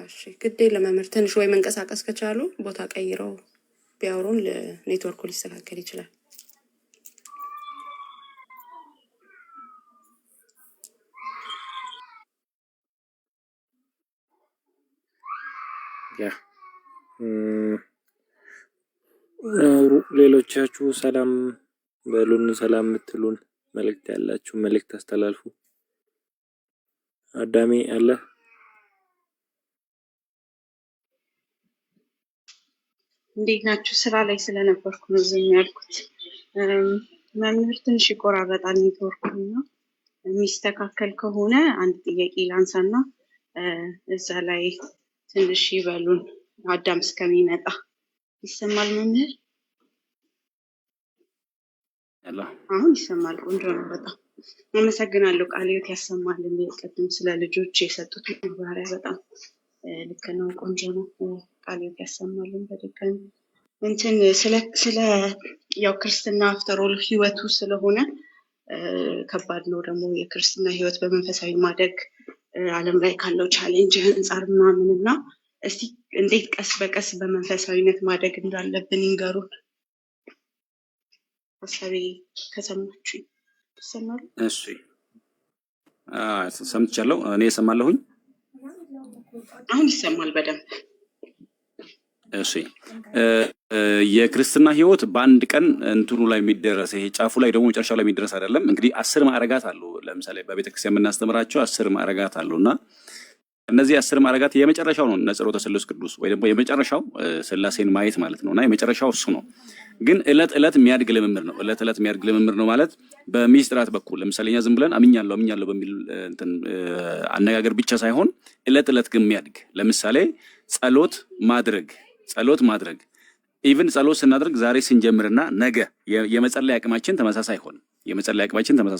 እሺ ግዴ ለመምህር ትንሽ ወይ መንቀሳቀስ ከቻሉ ቦታ ቀይረው ቢያወሩን ኔትወርኩ ሊስተካከል ይችላል። ያ ሌሎቻችሁ ሰላም በሉን። ሰላም የምትሉን መልእክት ያላችሁ መልእክት አስተላልፉ። አዳሜ አለ። እንዴት ናችሁ? ስራ ላይ ስለነበርኩ ነው ዝም ያልኩት። መምህር ትንሽ ይቆራረጣል ኔትወርኩ ነው። የሚስተካከል ከሆነ አንድ ጥያቄ ላንሳና እዛ ላይ ትንሽ ይበሉን። አዳም እስከሚመጣ ይሰማል መምህር? አሁን ይሰማል። ቆንጆ ነው። በጣም አመሰግናለሁ። ቃለ ሕይወት ያሰማልን። ቅድም ስለ ልጆች የሰጡት ማብራሪያ በጣም ልክ ነው። ቆንጆ ነው። ቃለ ሕይወት ያሰማልን። በድጋሚ እንትን ስለ ያው ክርስትና አፍተሮል ህይወቱ ስለሆነ ከባድ ነው ደግሞ የክርስትና ህይወት በመንፈሳዊ ማደግ ዓለም ላይ ካለው ቻሌንጅ አንጻር ምናምንና እስቲ እንዴት ቀስ በቀስ በመንፈሳዊነት ማደግ እንዳለብን ይንገሩን። ሀሳቤ ከሰማችሁ ይሰማሉ? እሺ ሰምቻለሁ። እኔ እሰማለሁኝ። አሁን ይሰማል በደንብ። እሺ የክርስትና ህይወት በአንድ ቀን እንትኑ ላይ የሚደረስ ይሄ ጫፉ ላይ ደግሞ መጨረሻው ላይ የሚደረስ አይደለም። እንግዲህ 10 ማዕረጋት አሉ። ለምሳሌ በቤተክርስቲያን የምናስተምራቸው 10 ማዕረጋት አሉና እነዚህ 10 ማዕረጋት የመጨረሻው ነው ነጽሮተ ስሉስ ቅዱስ ወይ ደግሞ የመጨረሻው ስላሴን ማየት ማለት ነውና የመጨረሻው እሱ ነው። ግን እለት እለት የሚያድግ ልምምድ ነው። እለት እለት የሚያድግ ልምምድ ነው ማለት በሚስጥራት በኩል ለምሳሌ እኛ ዝም ብለን አምኛለሁ በሚል እንትን አነጋገር ብቻ ሳይሆን እለት እለት ግን የሚያድግ ለምሳሌ ጸሎት ማድረግ ኢቭን ጸሎት ስናደርግ ዛሬ ስንጀምርና ነገ የመጸለይ አቅማችን ተመሳሳይ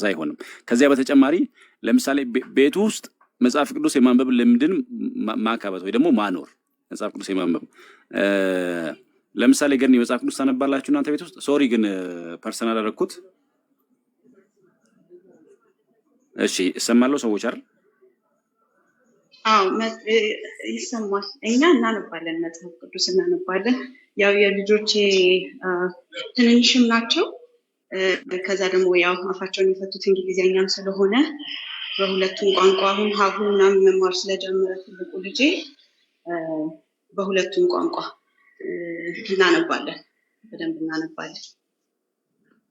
አይሆንም። ከዚያ በተጨማሪ ለምሳሌ ቤቱ ውስጥ መጽሐፍ ቅዱስ የማንበብ ልምድን ማካበት ወይ ደግሞ ማኖር መጽሐፍ ቅዱስ የማንበብ ለምሳሌ ግን የመጽሐፍ ቅዱስ ታነባላችሁ እናንተ ቤት ውስጥ? ሶሪ ግን ፐርሰናል አደረኩት። እሺ እሰማለሁ ሰዎች አይደል? አዎ ይሰማል። እኛ እናነባለን፣ መጽሐፍ ቅዱስ እናነባለን። ያው የልጆቼ ትንንሽም ናቸው። ከዛ ደግሞ ያው አፋቸውን የፈቱት እንግሊዝኛም ስለሆነ በሁለቱም ቋንቋ አሁን ሀሁ ምናምን መማር ስለጀመረ ትልቁ ልጄ በሁለቱም ቋንቋ እናነባለን፣ በደንብ እናነባለን።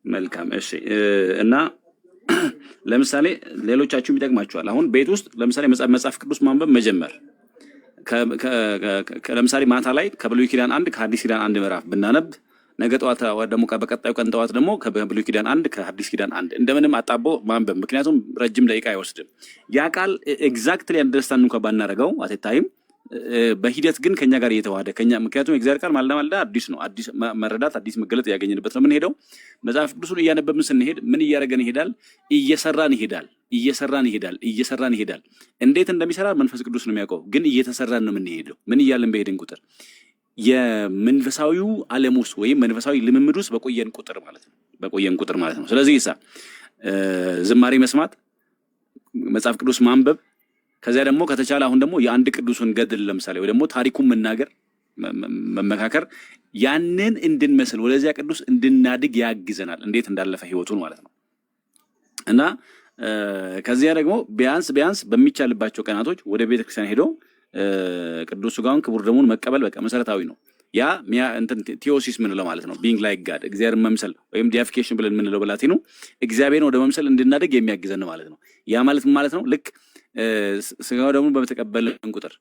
መልካም። እሺ እና ለምሳሌ ሌሎቻችሁም ይጠቅማችኋል። አሁን ቤት ውስጥ ለምሳሌ መጽሐፍ ቅዱስ ማንበብ መጀመር ለምሳሌ ማታ ላይ ከብሉይ ኪዳን 1 ከሐዲስ ኪዳን 1 ምዕራፍ ብናነብ ነገ ጠዋት ደግሞ በቀጣዩ ቀን ጠዋት ደግሞ ከብሉይ ኪዳን 1 ከሐዲስ ኪዳን 1 እንደምንም አጣቦ ማንበብ። ምክንያቱም ረጅም ደቂቃ አይወስድም። ያ ቃል ኤግዛክትሊ አንደርስታንድ እንኳን ባናረገው አትታይም በሂደት ግን ከኛ ጋር እየተዋሃደ ምክንያቱም እግዚአብሔር ቃል ማለዳ አዲስ ነው። አዲስ መረዳት አዲስ መገለጥ ያገኘንበት ነው የምንሄደው። መጽሐፍ ቅዱስን እያነበብን ስንሄድ ምን እያደረገን ይሄዳል? እየሰራን ይሄዳል። እንዴት እንደሚሰራ መንፈስ ቅዱስ ነው የሚያውቀው። ግን እየተሰራን ነው የምንሄደው። ምን እያለን በሄድን ቁጥር የመንፈሳዊው ዓለም ውስጥ ወይም መንፈሳዊ ልምምድ ውስጥ በቆየን ቁጥር ማለት ነው። ስለዚህ ዝማሬ መስማት፣ መጽሐፍ ቅዱስ ማንበብ፣ ከዚያ ደግሞ ከተቻለ አሁን ደግሞ የአንድ ቅዱስን ገድል ለምሳሌ ወይ ደግሞ ታሪኩን መናገር መመካከር ያንን እንድንመስል ወደዚያ ቅዱስ እንድናድግ ያግዘናል። እንዴት እንዳለፈ ህይወቱን ማለት ነው። እና ከዚያ ደግሞ ቢያንስ በሚቻልባቸው ቀናቶች ወደ ቤተክርስቲያን ሄዶ ቅዱስ ሥጋውን ክቡር ደሙን መቀበል በቃ መሰረታዊ ነው። ያ እንትን ቲዮሲስ ምንለው ማለት ነው። ቢንግ ላይክ ጋድ እግዚአብሔርን መምሰል ወይም ዲያፊኬሽን ብለን ምንለው በላቲኑ እግዚአብሔርን ወደ መምሰል እንድናደግ የሚያግዘን ማለት ነው። ያ ማለት ነው ልክ ሥጋው ደሙን በተቀበልን ቁጥር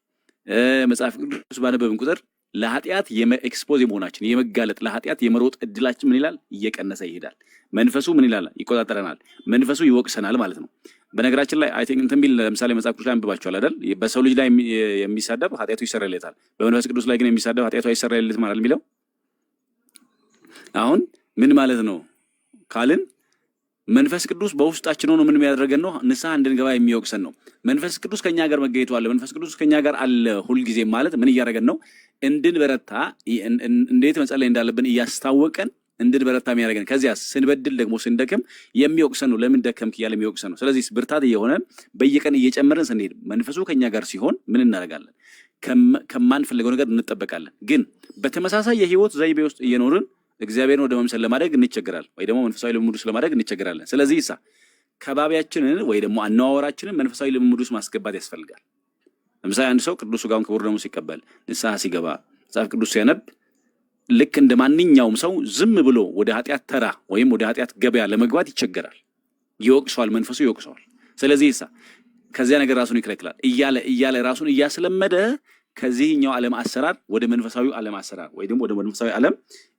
መጽሐፍ ቅዱስ ባነበብን ቁጥር ለኃጢአት ኤክስፖዝ የመሆናችን የመጋለጥ ለኃጢአት የመሮጥ እድላችን ምን ይላል? እየቀነሰ ይሄዳል። መንፈሱ ምን ይላል? ይቆጣጠረናል። መንፈሱ ይወቅሰናል ማለት ነው። በነገራችን ላይ አይ ቲንክ እንትን ቢል ለምሳሌ መጽሐፍ ቅዱስ ላይ አንብባችኋል አይደል? በሰው ልጅ ላይ የሚሳደብ ኃጢአቱ ይሰረይለታል፣ በመንፈስ ቅዱስ ላይ ግን የሚሳደብ ኃጢአቱ አይሰረይለትም ማለት የሚለው አሁን ምን ማለት ነው ካልን መንፈስ ቅዱስ በውስጣችን ሆኖ ምን የሚያደርገን ነው? ንስሐ እንድንገባ የሚወቅሰን ነው። መንፈስ ቅዱስ ከኛ ጋር መገኘቱ አለ። መንፈስ ቅዱስ ከኛ ጋር አለ ሁልጊዜ ማለት ምን እያደረገን ነው? እንድንበረታ እንዴት መጸለይ እንዳለብን እያስታወቀን እንድንበረታ የሚያደርገን። ከዚያ ስንበድል ደግሞ ስንደክም የሚወቅሰን ነው። ለምን ደከምክ እያለ የሚወቅሰን ነው። ስለዚህ ብርታት እየሆነን በየቀን እየጨመረን ስንሄድ መንፈሱ ከኛ ጋር ሲሆን ምን እናደርጋለን? ከማንፈልገው ነገር እንጠበቃለን። ግን በተመሳሳይ የህይወት ዘይቤ ውስጥ እየኖርን እግዚአብሔርን ወደ መምሰል ለማድረግ እንቸገራለን፣ ወይ ደግሞ መንፈሳዊ ልምምድ ውስጥ ለማድረግ እንቸገራለን። ስለዚህ ከባቢያችንን ወይ ደግሞ አነዋወራችንን መንፈሳዊ ልምምድ ውስጥ ማስገባት ያስፈልጋል። ለምሳሌ አንድ ሰው ቅዱስ ሥጋውን ክቡር ደሙን ሲቀበል ንስሐ ሲገባ መጽሐፍ ቅዱስ ሲያነብ ልክ እንደ ማንኛውም ሰው ዝም ብሎ ወደ ኃጢአት ተራ ወይም ወደ ኃጢአት ገበያ ለመግባት ይቸገራል፣ ይወቅሰዋል፣ መንፈሱ ይወቅሰዋል። ስለዚህ ከዚያ ነገር ራሱን ይከለክላል። እያለ ራሱን እያስለመደ ከዚህኛው ዓለም አሰራር ወደ መንፈሳዊ ዓለም አሰራር ወይ ደግሞ ወደ መንፈሳዊ ዓለም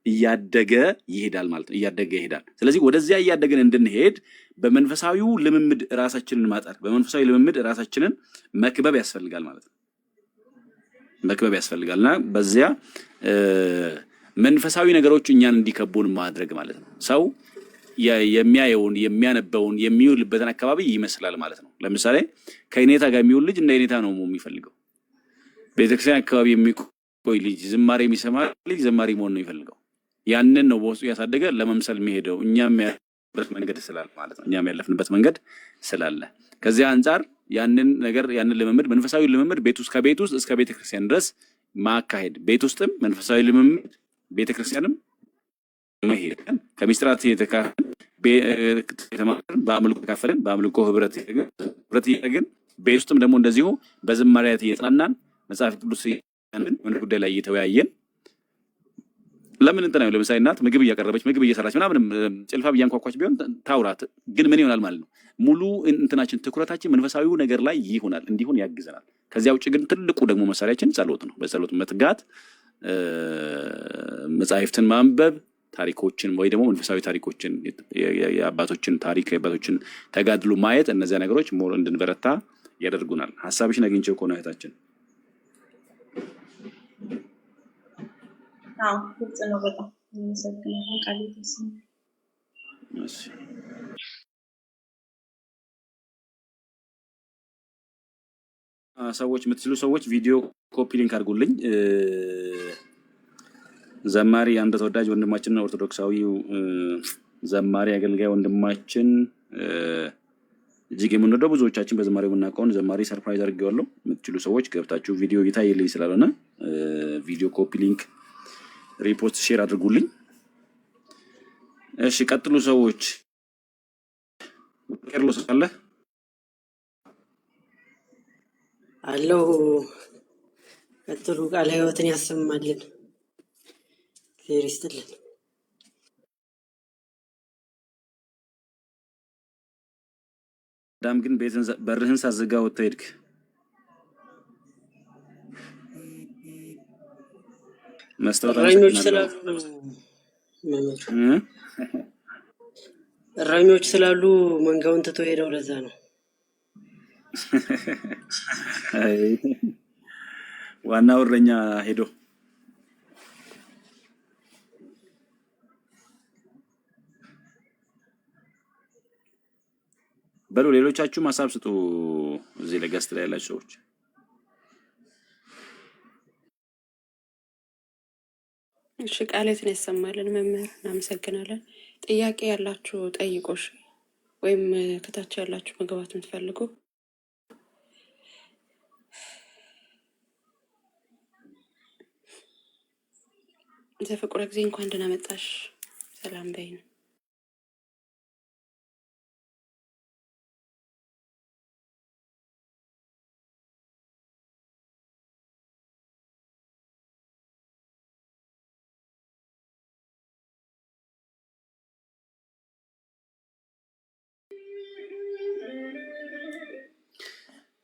እያደገ ይሄዳል ማለት ነው። እያደገ ይሄዳል። ስለዚህ ወደዚያ እያደገን እንድንሄድ በመንፈሳዊው ልምምድ ራሳችንን ማጠር፣ በመንፈሳዊ ልምምድ ራሳችንን መክበብ ያስፈልጋል ማለት ነው። መክበብ ያስፈልጋልና በዚያ መንፈሳዊ ነገሮች እኛን እንዲከቡን ማድረግ ማለት ነው። ሰው የሚያየውን የሚያነበውን የሚውልበትን አካባቢ ይመስላል ማለት ነው። ለምሳሌ ከኔታ ጋር የሚውል ልጅ እንደ ኔታ ነው የሚፈልገው። ቤተክርስቲያን አካባቢ የሚቆይ ልጅ፣ ዝማሬ የሚሰማ ልጅ ዘማሪ መሆን ነው የሚፈልገው። ያንን ነው በውስጡ ያሳደገ ለመምሰል የሚሄደው እኛም ያለፍንበት መንገድ ስላለ ማለት ነው። እኛም ያለፍንበት መንገድ ስላለ ከዚያ አንጻር ያንን ነገር ያንን ልምምድ መንፈሳዊ ልምምድ ከቤት ውስጥ እስከ ቤተክርስቲያን ድረስ ማካሄድ፣ ቤት ውስጥም መንፈሳዊ ልምምድ ቤተክርስቲያንም መሄድ ከሚስጥራት የተማርን በአምልኮ ተካፈልን በአምልኮ ህብረት እያደረግን ቤት ውስጥም ደግሞ እንደዚሁ በዝማሬያት እየጽናናን መጽሐፍ ቅዱስ ምን ጉዳይ ላይ እየተወያየን ለምን እንትና ለምሳሌ እናት ምግብ እያቀረበች ምግብ እየሰራች ምናምን ጭልፋ እያንኳኳች ቢሆን ታውራት፣ ግን ምን ይሆናል ማለት ነው? ሙሉ እንትናችን ትኩረታችን መንፈሳዊው ነገር ላይ ይሆናል፣ እንዲሆን ያግዘናል። ከዚያ ውጭ ግን ትልቁ ደግሞ መሳሪያችን ጸሎት ነው። በጸሎት መትጋት፣ መጽሐፍትን ማንበብ፣ ታሪኮችን ወይ ደግሞ መንፈሳዊ ታሪኮችን የአባቶችን ታሪክ የአባቶችን ተጋድሎ ማየት፣ እነዚያ ነገሮች ሞር እንድንበረታ ያደርጉናል። ሐሳብሽን አግኝቼው ከሆነ እህታችን ግልጽ ነው። በጣም አመሰግናለሁ። ቃል ተስም ሰዎች የምትችሉ ሰዎች ቪዲዮ ኮፒ ሊንክ አድርጉልኝ። ዘማሪ አንድ ተወዳጅ ወንድማችን ኦርቶዶክሳዊው ዘማሪ አገልጋይ ወንድማችን እጅግ የምንወደው ብዙዎቻችን በዘማሪ የምናውቀውን ዘማሪ ሰርፕራይዝ አድርጌዋለሁ። የምትችሉ ሰዎች ገብታችሁ ቪዲዮ ይታይልኝ ስላልሆነ ቪዲዮ ኮፒ ሊንክ ሪፖስት ሼር አድርጉልኝ። እሺ ቀጥሉ ሰዎች። ቄርሎስ አለ አለው። ቀጥሉ። ቃለ ሕይወትን ያሰማልን። እግዚአብሔር ይስጥልን። ዳም ግን በርህን ሳዘጋ ወጥተህ ሄድክ። እረኞች ስላሉ መንጋውን ትቶ ሄደው ለዛ ነው። ዋናው እረኛ ሄዶ በሉ። ሌሎቻችሁም ሀሳብ ስጡ። እዚህ ለገስት ላይ ያላችሁ ሰዎች እሺ ቃልህን ያሰማልን መምህር፣ እናመሰግናለን። ጥያቄ ያላችሁ ጠይቆሽ ወይም ከታች ያላችሁ መግባት የምትፈልጉ ዘፍቁረ ጊዜ እንኳን ደህና መጣሽ። ሰላም በይን።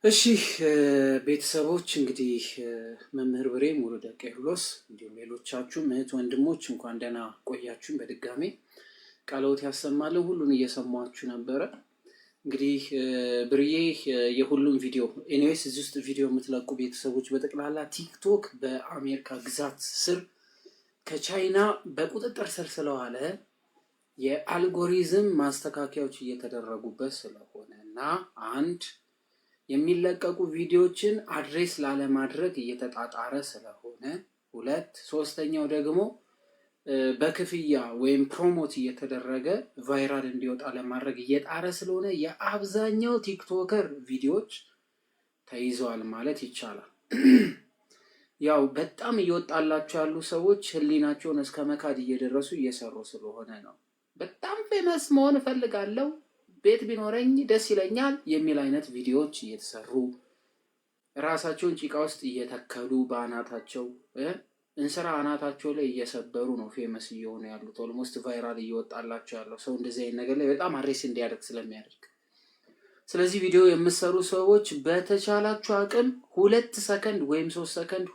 እሺ ቤተሰቦች እንግዲህ መምህር ብሬ ሙሉደ ቄርሎስ እንዲሁም ሌሎቻችሁም እህት ወንድሞች እንኳን ደህና ቆያችሁን። በድጋሜ ቃልዎት ያሰማልን። ሁሉን እየሰማችሁ ነበረ። እንግዲህ ብርዬ የሁሉም ቪዲዮ ኤኒዌይስ እዚህ ውስጥ ቪዲዮ የምትለቁ ቤተሰቦች በጠቅላላ ቲክቶክ በአሜሪካ ግዛት ስር ከቻይና በቁጥጥር ስር ስለዋለ የአልጎሪዝም ማስተካከያዎች እየተደረጉበት ስለሆነ እና አንድ የሚለቀቁ ቪዲዮዎችን አድሬስ ላለማድረግ እየተጣጣረ ስለሆነ፣ ሁለት ሶስተኛው ደግሞ በክፍያ ወይም ፕሮሞት እየተደረገ ቫይራል እንዲወጣ ለማድረግ እየጣረ ስለሆነ የአብዛኛው ቲክቶከር ቪዲዮዎች ተይዘዋል ማለት ይቻላል። ያው በጣም እየወጣላቸው ያሉ ሰዎች ህሊናቸውን እስከ መካድ እየደረሱ እየሰሩ ስለሆነ ነው። በጣም ፌመስ መሆን እፈልጋለሁ፣ ቤት ቢኖረኝ ደስ ይለኛል የሚል አይነት ቪዲዮዎች እየተሰሩ ራሳቸውን ጭቃ ውስጥ እየተከሉ በአናታቸው እንስራ አናታቸው ላይ እየሰበሩ ነው ፌመስ እየሆኑ ያሉት። ኦልሞስት ቫይራል እየወጣላቸው ያለው ሰው እንደዚህ አይነት ነገር ላይ በጣም አሬስ እንዲያደርግ ስለሚያደርግ። ስለዚህ ቪዲዮ የምትሰሩ ሰዎች በተቻላችሁ አቅም 2 ሰከንድ ወይም 3 ሰከንድ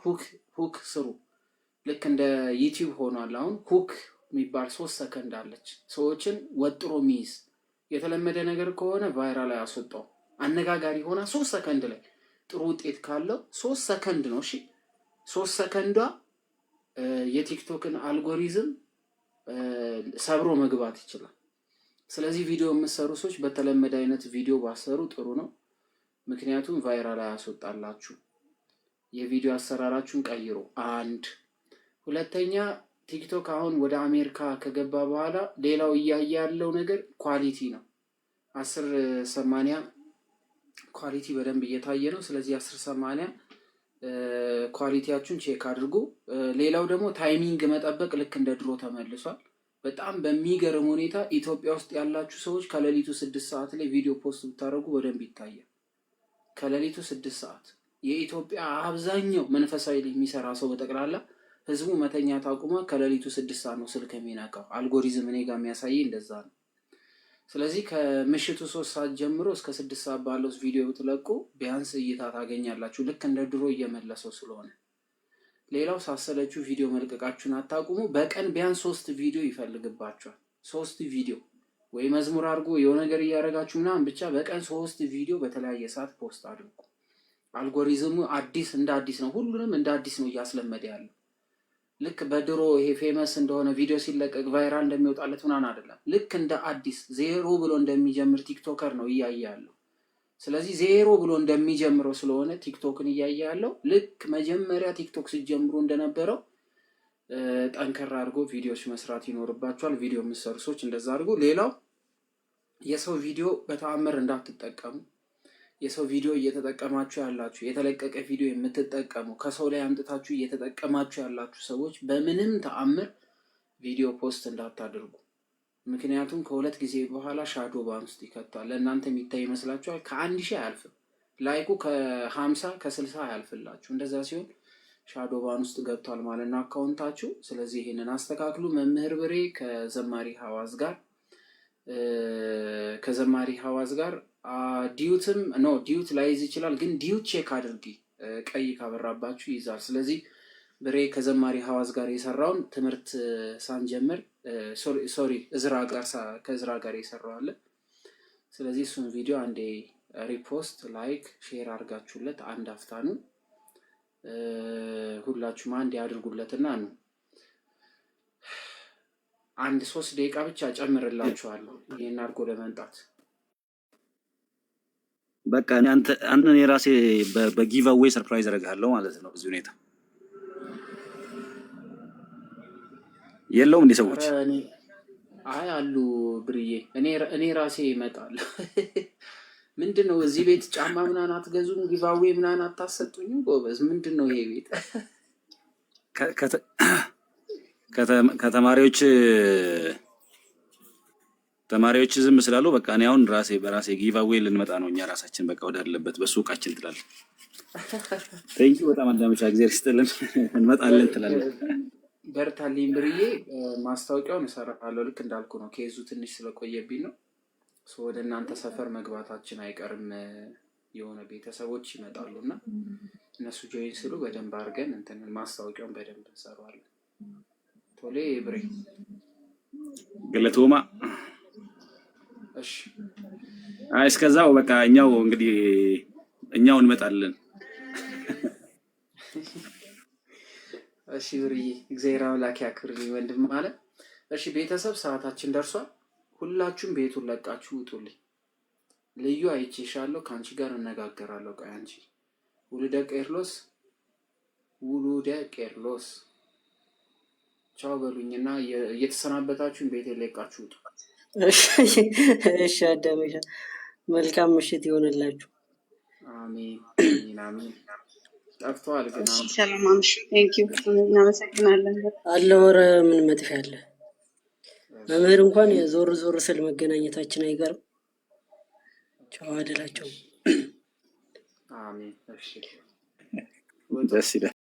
ሁክ ስሩ። ልክ እንደ ዩቲዩብ ሆኗል። አሁን ሁክ የሚባል 3 ሰከንድ አለች፣ ሰዎችን ወጥሮ ሚይዝ። የተለመደ ነገር ከሆነ ቫይራል አያስወጣው። አነጋጋሪ ሆና 3 ሰከንድ ላይ ጥሩ ውጤት ካለው 3 ሰከንድ ነው። እሺ 3 ሰከንዷ የቲክቶክን አልጎሪዝም ሰብሮ መግባት ይችላል። ስለዚህ ቪዲዮ የምትሰሩ ሰዎች በተለመደ አይነት ቪዲዮ ባሰሩ ጥሩ ነው። ምክንያቱም ቫይራል አያስወጣላችሁ። የቪዲዮ አሰራራችሁን ቀይሩ። 1 ሁለተኛ ቲክቶክ አሁን ወደ አሜሪካ ከገባ በኋላ ሌላው እያየ ያለው ነገር ኳሊቲ ነው። 1080 ኳሊቲ በደንብ እየታየ ነው። ስለዚህ 1080 ኳሊቲያችሁን ቼክ አድርጉ። ሌላው ደግሞ ታይሚንግ መጠበቅ ልክ እንደ ድሮ ተመልሷል። በጣም በሚገርም ሁኔታ ኢትዮጵያ ውስጥ ያላችሁ ሰዎች ከሌሊቱ 6 ሰዓት ላይ ቪዲዮ ፖስት ብታደርጉ በደንብ ይታያል። ከሌሊቱ 6 ሰዓት የኢትዮጵያ አብዛኛው መንፈሳዊ ላይ የሚሰራ ሰው በጠቅላላ ህዝቡ መተኛት አቁሞ ከሌሊቱ 6 ሰዓት ነው ስልክ የሚነካው። አልጎሪዝም እኔ ጋር የሚያሳይ እንደዛ ነው። ስለዚህ ከምሽቱ 3 ሰዓት ጀምሮ እስከ 6 ሰዓት ባለው ቪዲዮ ብትለቁ ቢያንስ እይታ ታገኛላችሁ፣ ልክ እንደ ድሮ እየመለሰው ስለሆነ። ሌላው ሳሰለችሁ ቪዲዮ መልቀቃችሁን አታቁሙ። በቀን ቢያንስ 3 ቪዲዮ ይፈልግባችኋል። 3 ቪዲዮ ወይ መዝሙር አድርጎ የሆነ ነገር እያደረጋችሁ ምናምን፣ ብቻ በቀን 3 ቪዲዮ በተለያየ ሰዓት ፖስት አድርጉ። አልጎሪዝሙ እንደ አዲስ ነው፣ ሁሉንም እንደ አዲስ ነው እያስለመደ ያለው። ልክ በድሮ ይሄ ፌመስ እንደሆነ ቪዲዮ ሲለቀቅ ቫይራል እንደሚወጣለት ምናምን አይደለም። ልክ እንደ አዲስ 0 ብሎ እንደሚጀምር ቲክቶከር ነው እያየ ያለው። ስለዚህ 0 ብሎ እንደሚጀምረው ስለሆነ ቲክቶክን እያየ ያለው ልክ መጀመሪያ ቲክቶክ ሲጀምሩ እንደነበረው ጠንከራ አድርጎ ቪዲዮዎች መስራት ይኖርባቸዋል። ቪዲዮ የምትሰሩ ሰዎች እንደዛ አድርጎ። ሌላው የሰው ቪዲዮ በተአምር እንዳትጠቀሙ። የሰው ቪዲዮ እየተጠቀማችሁ ያላችሁ፣ የተለቀቀ ቪዲዮ የምትጠቀሙ፣ ከሰው ላይ አምጥታችሁ እየተጠቀማችሁ ያላችሁ ሰዎች በምንም ተአምር ቪዲዮ ፖስት እንዳታደርጉ። ምክንያቱም ከ2 ጊዜ በኋላ ሻዶ ባን ውስጥ ይከቷል። ለእናንተ የሚታይ ይመስላችኋል። ከ1000 አያልፍም፣ ላይኩ ከ50 ከ60 አያልፍላችሁ። እንደዛ ሲሆን ሻዶ ባን ውስጥ ገብቷል ማለት ነው አካውንታችሁ። ስለዚህ ይህንን አስተካክሉ። መምህር ብሬ ከዘማሪ ሐዋዝ ጋር ዲዩት ላይዝ ይችላል፣ ግን ዲዩት ቼክ አድርጊ። ቀይ ካበራባችሁ ይይዛል። ስለዚህ ብሬ ከዘማሪ ሐዋዝ ጋር የሰራውን ትምህርት ሳንጀምር ከእዝራ ጋር የሰራው አለ። ስለዚህ እሱን ቪዲዮ አንዴ ሪፖስት፣ ላይክ፣ ሼር አድርጋችሁለት 1 አፍታኑ ሁላችሁም አንዴ ያድርጉለትና ነው 3 ደቂቃ ብቻ ጨምርላችኋለሁ ይሄን አድርጎ ለመምጣት። በቃ አንተ የራሴ በጊቭ አዌይ ሰርፕራይዝ አደርግሃለሁ ማለት ነው። በዚህ ሁኔታ የለውም እንደ ሰዎች አይ አሉ ብርዬ፣ እኔ ራሴ እመጣለሁ። ምንድነው እዚህ ቤት ጫማ ምናምን አትገዙም? ጊቭ አዌይ ምናምን አታሰጡኝም? ጎበዝ ምንድነው ይሄ ቤት? ተማሪዎች ዝም ስላሉ በቃ እኔ አሁን በራሴ ጊቭ አዌይ ልንመጣ ነው። እኛ ራሳችን በቃ ወዳለበት በሱቃችን ትላለህ። ቴንኪ በጣም አዳምጫ እግዚአብሔር ይስጥልን። እንመጣለን ትላለህ። በርታልኝ ብርዬ። ማስታወቂያውን እሰራለሁ። ልክ እንዳልኩ ነው። ኬዙ ትንሽ ስለቆየብኝ ነው። ወደ እናንተ ሰፈር መግባታችን አይቀርም። የሆነ ቤተሰቦች ይመጣሉ እና እነሱ ጆይን ስሉ በደንብ አድርገን ማስታወቂያውን በደንብ እንሰራዋለን። ቶሌ ብሬ ገለቶማ። እሺ እስከዛው በቃ እኛው እንመጣለን። እሺ ብርዬ፣ እግዚአብሔር አምላክ ያክብርልኝ ወንድም ማለት። እሺ ቤተሰብ፣ ሰዓታችን ደርሷል። ሁላችሁም ቤቱን ለቃችሁ ውጡልኝ። ልዩ አይቼሻለሁ፣ ከአንቺ ጋር እነጋገራለሁ። ቆይ አንቺ ውሉደ ቄርሎስ ቻው በሉኝና እየተሰናበታችሁን ቤት ለቃችሁ ውጡ። እሺ አዳሜሻ፣ መልካም ምሽት ይሆንላችሁ። አሜን አሜን። ጠፍተዋል ግን ሰላም አምሹ። ቴንኪው፣ እናመሰግናለን። አለወረ ምን መጥፊያ አለ? መምህር እንኳን ዞር ስል መገናኘታችን አይቀርም። ቻው አደላቸው። አሜን። እሺ ደስ ይላል።